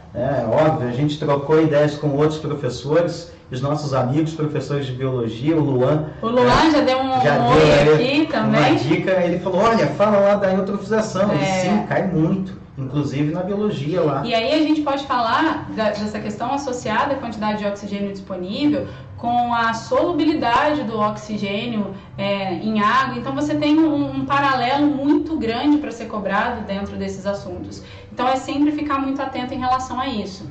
óbvio, a gente trocou ideias com outros professores, os nossos amigos professores de biologia, o Luan. O Luan já deu um oi aqui também. Uma dica, ele falou, olha, fala lá da eutrofização. E sim, cai muito, inclusive na biologia lá. E aí a gente pode falar dessa questão associada à quantidade de oxigênio disponível com a solubilidade do oxigênio em água. Então você tem um paralelo muito grande para ser cobrado dentro desses assuntos. Então é sempre ficar muito atento em relação a isso.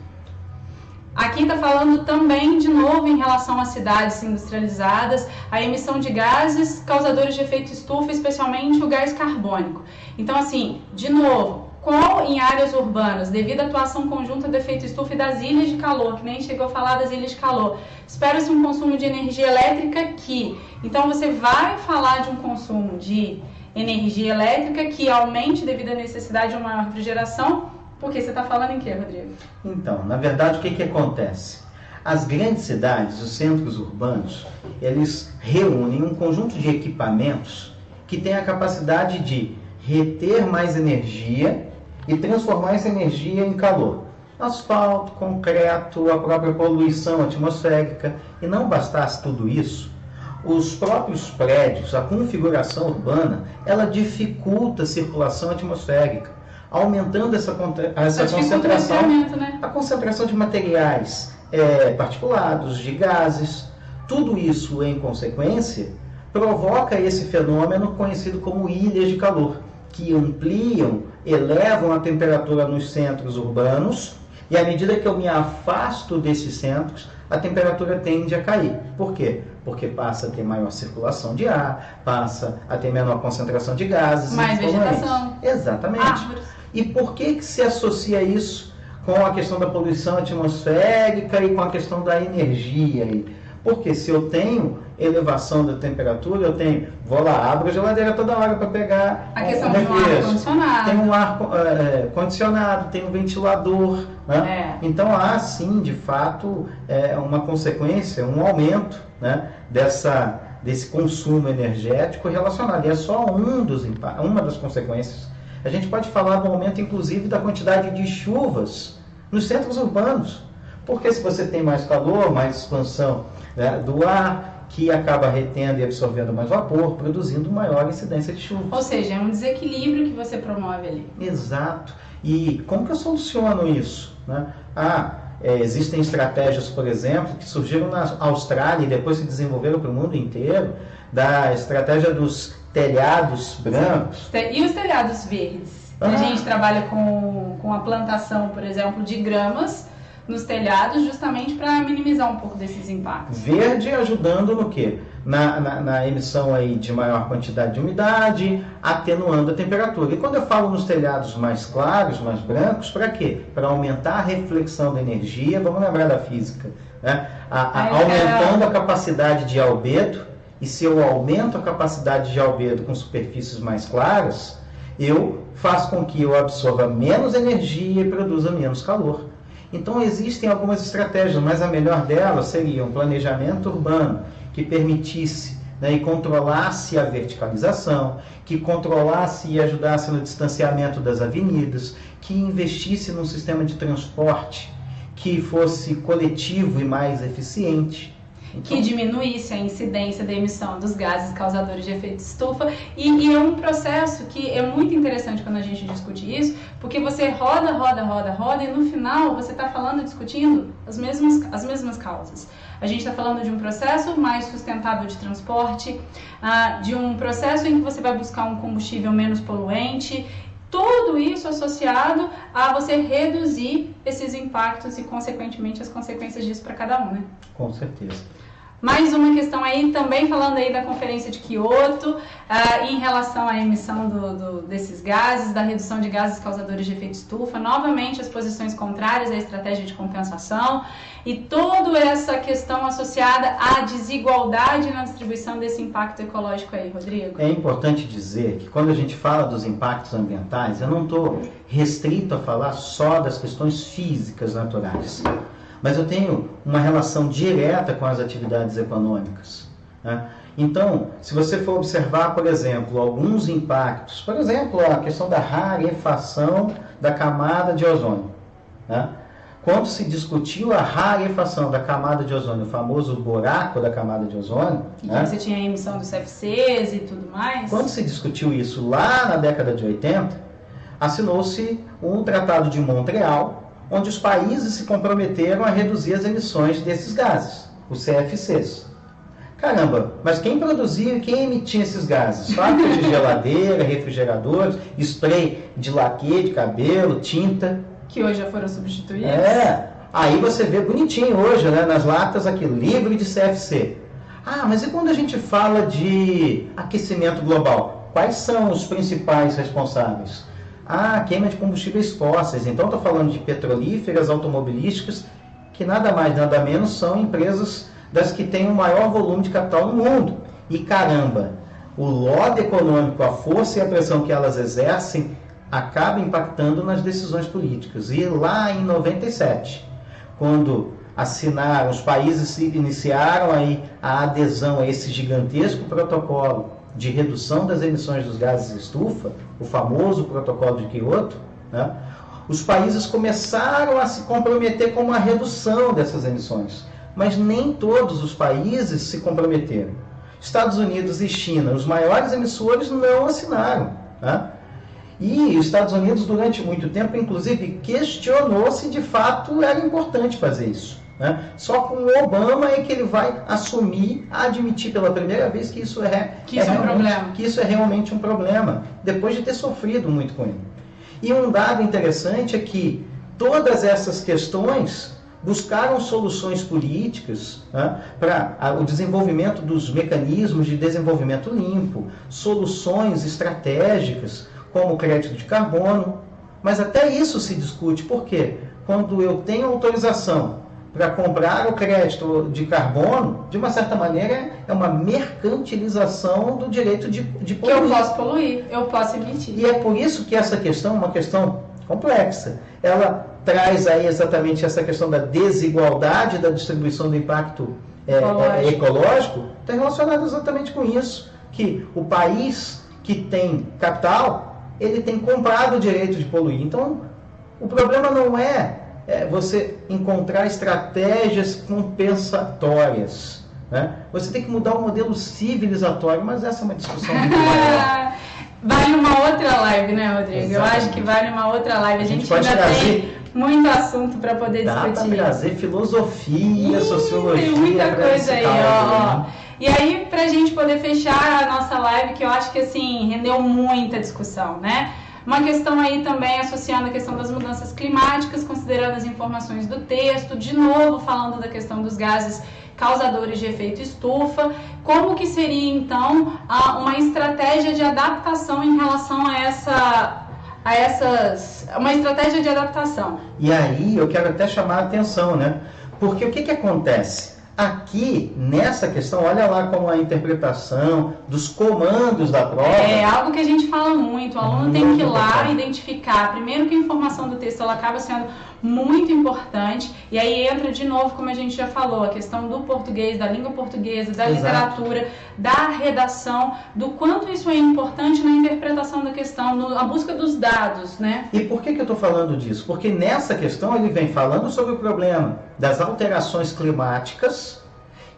Aqui está falando também, de novo, em relação às cidades industrializadas, a emissão de gases causadores de efeito estufa, especialmente o gás carbônico. Então, assim, de novo, qual em áreas urbanas, devido à atuação conjunta do efeito estufa e das ilhas de calor, que nem chegou a falar das ilhas de calor, espera-se um consumo de energia elétrica aqui. Então, você vai falar de um consumo de energia elétrica que aumente devido à necessidade de uma refrigeração. Porque você está falando em quê, Rodrigo? Então, na verdade, o que acontece? As grandes cidades, os centros urbanos, eles reúnem um conjunto de equipamentos que tem a capacidade de reter mais energia e transformar essa energia em calor. Asfalto, concreto, a própria poluição atmosférica. E não bastasse tudo isso, os próprios prédios, a configuração urbana, ela dificulta a circulação atmosférica, aumentando essa concentração, né? A concentração de materiais particulados, de gases. Tudo isso, em consequência, provoca esse fenômeno conhecido como ilhas de calor, que ampliam, elevam a temperatura nos centros urbanos, e à medida que eu me afasto desses centros, a temperatura tende a cair. Por quê? Porque passa a ter maior circulação de ar, passa a ter menor concentração de gases. Mais vegetação. Exatamente. Árvores. E por que se associa isso com a questão da poluição atmosférica e com a questão da energia? Porque se eu tenho elevação da temperatura, vou lá, abro a geladeira toda hora para pegar a questão de um ar-condicionado. Tem um ar condicionado, tem um ventilador, né? Então há sim, de fato, uma consequência, um aumento, né, desse consumo energético relacionado. E é só uma das consequências. A gente pode falar do aumento, inclusive, da quantidade de chuvas nos centros urbanos. Porque se você tem mais calor, mais expansão, né, do ar, que acaba retendo e absorvendo mais vapor, produzindo maior incidência de chuva. Ou seja, é um desequilíbrio que você promove ali. Exato. E como que eu soluciono isso? Né? Existem estratégias, por exemplo, que surgiram na Austrália e depois se desenvolveram para o mundo inteiro, da estratégia dos telhados brancos. E os telhados verdes? A gente trabalha com a plantação, por exemplo, de gramas nos telhados, justamente para minimizar um pouco desses impactos. Verde ajudando no quê? Na emissão aí de maior quantidade de umidade, atenuando a temperatura. E quando eu falo nos telhados mais claros, mais brancos, para quê? Para aumentar a reflexão da energia, vamos lembrar da física, né? Aumentando a capacidade de albedo. E se eu aumento a capacidade de albedo com superfícies mais claras, eu faço com que eu absorva menos energia e produza menos calor. Então existem algumas estratégias, mas a melhor delas seria um planejamento urbano que permitisse, né, e controlasse a verticalização, que controlasse e ajudasse no distanciamento das avenidas, que investisse num sistema de transporte que fosse coletivo e mais eficiente. Então, que diminuísse a incidência da emissão dos gases causadores de efeito estufa, e é um processo que é muito interessante quando a gente discute isso, porque você roda, e no final você está discutindo as mesmas causas. A gente está falando de um processo mais sustentável de transporte, de um processo em que você vai buscar um combustível menos poluente, tudo isso associado a você reduzir esses impactos e, consequentemente, as consequências disso para cada um, né? Com certeza. Mais uma questão aí, também falando aí da Conferência de Kyoto, em relação à emissão desses gases, da redução de gases causadores de efeito estufa, novamente as posições contrárias à estratégia de compensação e toda essa questão associada à desigualdade na distribuição desse impacto ecológico aí, Rodrigo. É importante dizer que quando a gente fala dos impactos ambientais, eu não estou restrito a falar só das questões físicas naturais, mas eu tenho uma relação direta com as atividades econômicas, né? Então, se você for observar, por exemplo, alguns impactos, por exemplo, a questão da rarefação da camada de ozônio, né? Quando se discutiu a rarefação da camada de ozônio, o famoso buraco da camada de ozônio, né? Você tinha a emissão dos CFCs e tudo mais. Quando se discutiu isso lá na década de 80, assinou-se um Tratado de Montreal, onde os países se comprometeram a reduzir as emissões desses gases, os CFCs. Caramba, mas quem produzia e quem emitia esses gases? Fábricas de geladeira, refrigeradores, spray de laque de cabelo, tinta. Que hoje já foram substituídos. Aí você vê bonitinho hoje, né, nas latas aqui, livre de CFC. Mas e quando a gente fala de aquecimento global? Quais são os principais responsáveis? Queima de combustíveis fósseis. Então, estou falando de petrolíferas, automobilísticas, que nada mais, nada menos são empresas das que têm o maior volume de capital no mundo. E caramba, o lobby econômico, a força e a pressão que elas exercem, acaba impactando nas decisões políticas. E lá em 97, quando os países iniciaram aí a adesão a esse gigantesco protocolo de redução das emissões dos gases de estufa, o famoso protocolo de Kyoto, né, os países começaram a se comprometer com uma redução dessas emissões, mas nem todos os países se comprometeram. Estados Unidos e China, os maiores emissores, não assinaram, né? E os Estados Unidos, durante muito tempo, inclusive, questionou se de fato era importante fazer isso, né? Só com o Obama é que ele vai admitir pela primeira vez que isso é realmente um problema, depois de ter sofrido muito com ele. E um dado interessante é que todas essas questões buscaram soluções políticas, né, para o desenvolvimento dos mecanismos de desenvolvimento limpo, soluções estratégicas, como o crédito de carbono, mas até isso se discute. Por quê? Quando eu tenho autorização para comprar o crédito de carbono, de uma certa maneira, é uma mercantilização do direito de poluir. Que eu posso poluir, eu posso emitir. E é por isso que essa questão é uma questão complexa. Ela traz aí exatamente essa questão da desigualdade da distribuição do impacto ecológico, está relacionado exatamente com isso, que o país que tem capital, ele tem comprado o direito de poluir. Então, o problema não é você encontrar estratégias compensatórias, né? Você tem que mudar o modelo civilizatório, mas essa é uma discussão muito maior. Vale uma outra live, né, Rodrigo? Exatamente. Eu acho que vale uma outra live. A gente ainda tem muito assunto para poder discutir. Dá para trazer filosofia, sociologia. Tem muita coisa aí, ó. E aí, para a gente poder fechar a nossa live, que eu acho que assim rendeu muita discussão, né? Uma questão aí também associando a questão das mudanças climáticas, considerando as informações do texto, de novo falando da questão dos gases causadores de efeito estufa, como que seria então uma estratégia de adaptação em relação uma estratégia de adaptação. E aí eu quero até chamar a atenção, né? Porque o que acontece? Aqui, nessa questão, olha lá como a interpretação dos comandos da prova... É algo que a gente fala muito, o aluno tem que ir lá identificar, primeiro que a informação do texto ela acaba sendo muito importante, e aí entra de novo, como a gente já falou, a questão do português, da língua portuguesa, da literatura, da redação, do quanto isso é importante na interpretação da questão, na busca dos dados, né? E por que eu estou falando disso? Porque nessa questão ele vem falando sobre o problema das alterações climáticas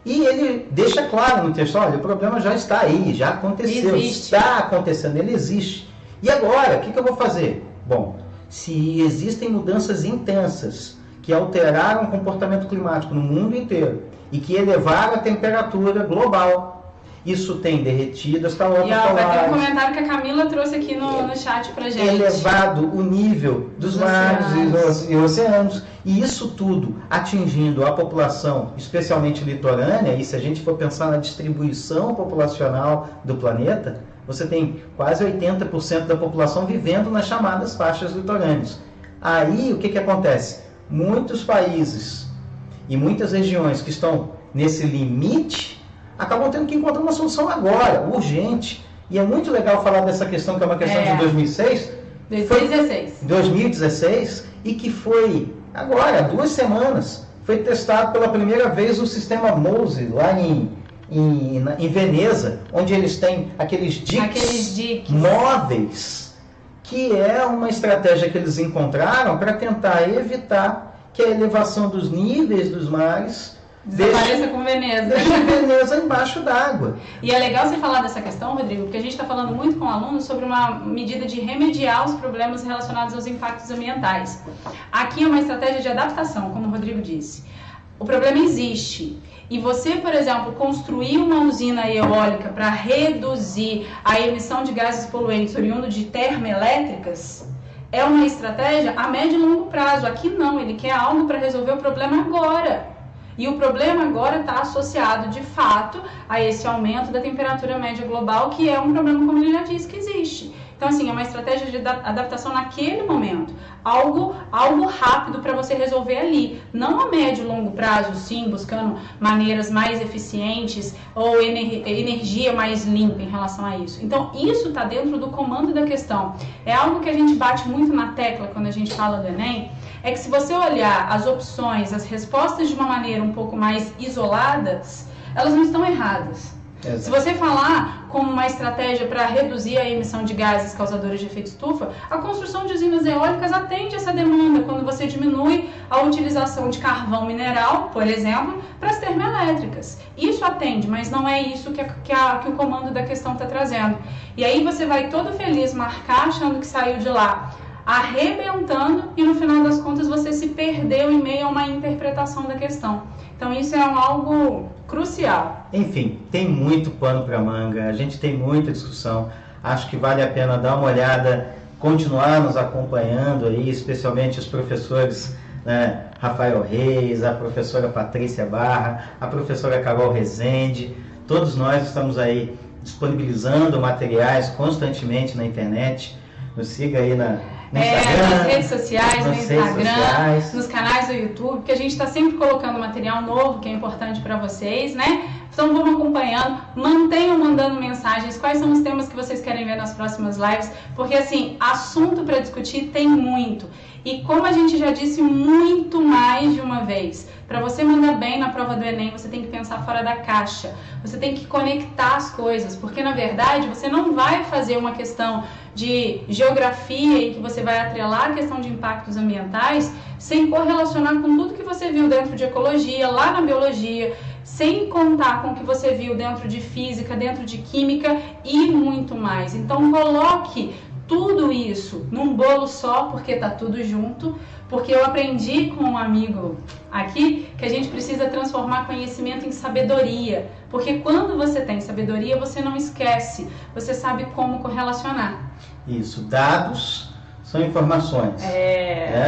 e ele deixa claro no texto, olha, o problema já está aí, já aconteceu, está acontecendo, ele existe. E agora, o que eu vou fazer? Bom, se existem mudanças intensas que alteraram o comportamento climático no mundo inteiro e que elevaram a temperatura global, isso tem derretido as calotas polares. Vai ter um comentário que a Camila trouxe aqui no chat pra gente. Elevado o nível dos mares e oceanos. E isso tudo atingindo a população, especialmente litorânea, e se a gente for pensar na distribuição populacional do planeta, você tem quase 80% da população vivendo nas chamadas faixas litorâneas. Aí, o que acontece? Muitos países e muitas regiões que estão nesse limite acabam tendo que encontrar uma solução agora, urgente. E é muito legal falar dessa questão, que é uma questão de 2016, e que foi, agora, há 2 semanas, foi testado pela primeira vez o sistema MOSE, lá em Veneza, onde eles têm aqueles diques móveis, que é uma estratégia que eles encontraram para tentar evitar que a elevação dos níveis dos mares desapareça com Veneza. Deixa Veneza embaixo d'água. E é legal você falar dessa questão, Rodrigo, porque a gente está falando muito com alunos sobre uma medida de remediar os problemas relacionados aos impactos ambientais. Aqui é uma estratégia de adaptação, como o Rodrigo disse. O problema existe. E você, por exemplo, construir uma usina eólica para reduzir a emissão de gases poluentes oriundo de termoelétricas é uma estratégia a médio e longo prazo. Aqui não, ele quer algo para resolver o problema agora. E o problema agora está associado, de fato, a esse aumento da temperatura média global, que é um problema, como ele já disse, que existe. Então, assim, é uma estratégia de adaptação naquele momento. Algo rápido para você resolver ali. Não a médio e longo prazo, sim, buscando maneiras mais eficientes ou energia mais limpa em relação a isso. Então, isso está dentro do comando da questão. É algo que a gente bate muito na tecla quando a gente fala do Enem, é que se você olhar as opções, as respostas de uma maneira um pouco mais isoladas, elas não estão erradas. Exato. Se você falar como uma estratégia para reduzir a emissão de gases causadores de efeito estufa, a construção de usinas eólicas atende essa demanda quando você diminui a utilização de carvão mineral, por exemplo, para as termoelétricas. Isso atende, mas não é isso que o comando da questão está trazendo. E aí você vai todo feliz marcar achando que saiu de lá arrebentando e no final das contas você se perdeu em meio a uma interpretação da questão. Então isso é algo crucial. Enfim, tem muito pano para manga, a gente tem muita discussão, acho que vale a pena dar uma olhada, continuar nos acompanhando aí, especialmente os professores, né, Rafael Reis, a professora Patrícia Barra, a professora Carol Rezende, todos nós estamos aí disponibilizando materiais constantemente na internet. Nos siga aí no Instagram, nas redes sociais, no Instagram, nos canais do YouTube, porque a gente está sempre colocando material novo que é importante para vocês, né? Então vamos acompanhando, mantenham mandando mensagens, quais são os temas que vocês querem ver nas próximas lives, porque assim, assunto para discutir tem muito. E como a gente já disse muito mais de uma vez, para você mandar bem na prova do Enem, você tem que pensar fora da caixa, você tem que conectar as coisas, porque na verdade você não vai fazer uma questão de geografia em que você vai atrelar a questão de impactos ambientais sem correlacionar com tudo que você viu dentro de ecologia, lá na biologia, sem contar com o que você viu dentro de física, dentro de química e muito mais. Então coloque tudo isso num bolo só, porque tá tudo junto, porque eu aprendi com um amigo aqui que a gente precisa transformar conhecimento em sabedoria, porque quando você tem sabedoria, você não esquece, você sabe como correlacionar. Isso, dados são informações.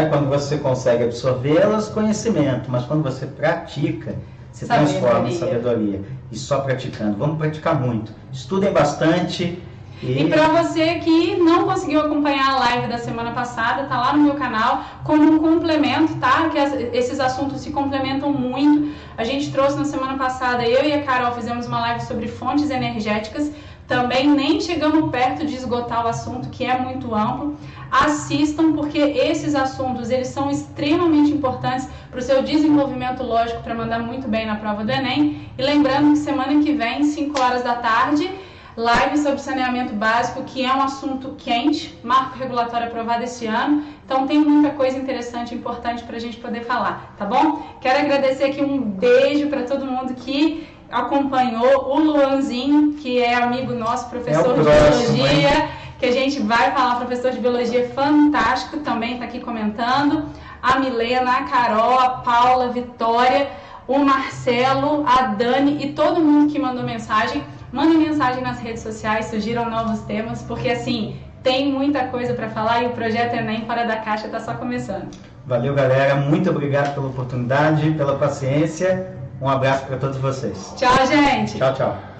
Quando você consegue absorvê-las, conhecimento, mas quando você pratica, você transforma em sabedoria. E só praticando. Vamos praticar muito. Estudem bastante. E para você que não conseguiu acompanhar a live da semana passada, tá lá no meu canal como um complemento, tá? Que esses assuntos se complementam muito. A gente trouxe na semana passada, eu e a Carol fizemos uma live sobre fontes energéticas. Também nem chegamos perto de esgotar o assunto, que é muito amplo. Assistam, porque esses assuntos eles são extremamente importantes para o seu desenvolvimento lógico, para mandar muito bem na prova do Enem. E lembrando que semana que vem, 5 horas da tarde, live sobre saneamento básico, que é um assunto quente, marco regulatório aprovado esse ano. Então tem muita coisa interessante e importante para a gente poder falar, tá bom? Quero agradecer aqui, um beijo para todo mundo que acompanhou, o Luanzinho, que é amigo nosso, professor de biologia, que a gente vai falar, professor de biologia fantástico, também está aqui comentando, a Milena, a Carol, a Paula, a Vitória, o Marcelo, a Dani e todo mundo que mandou mensagem. Mandem mensagem nas redes sociais, surgiram novos temas, porque assim, tem muita coisa para falar e o Projeto Enem Fora da Caixa está só começando. Valeu, galera. Muito obrigado pela oportunidade, pela paciência. Um abraço para todos vocês. Tchau, gente. Tchau, tchau.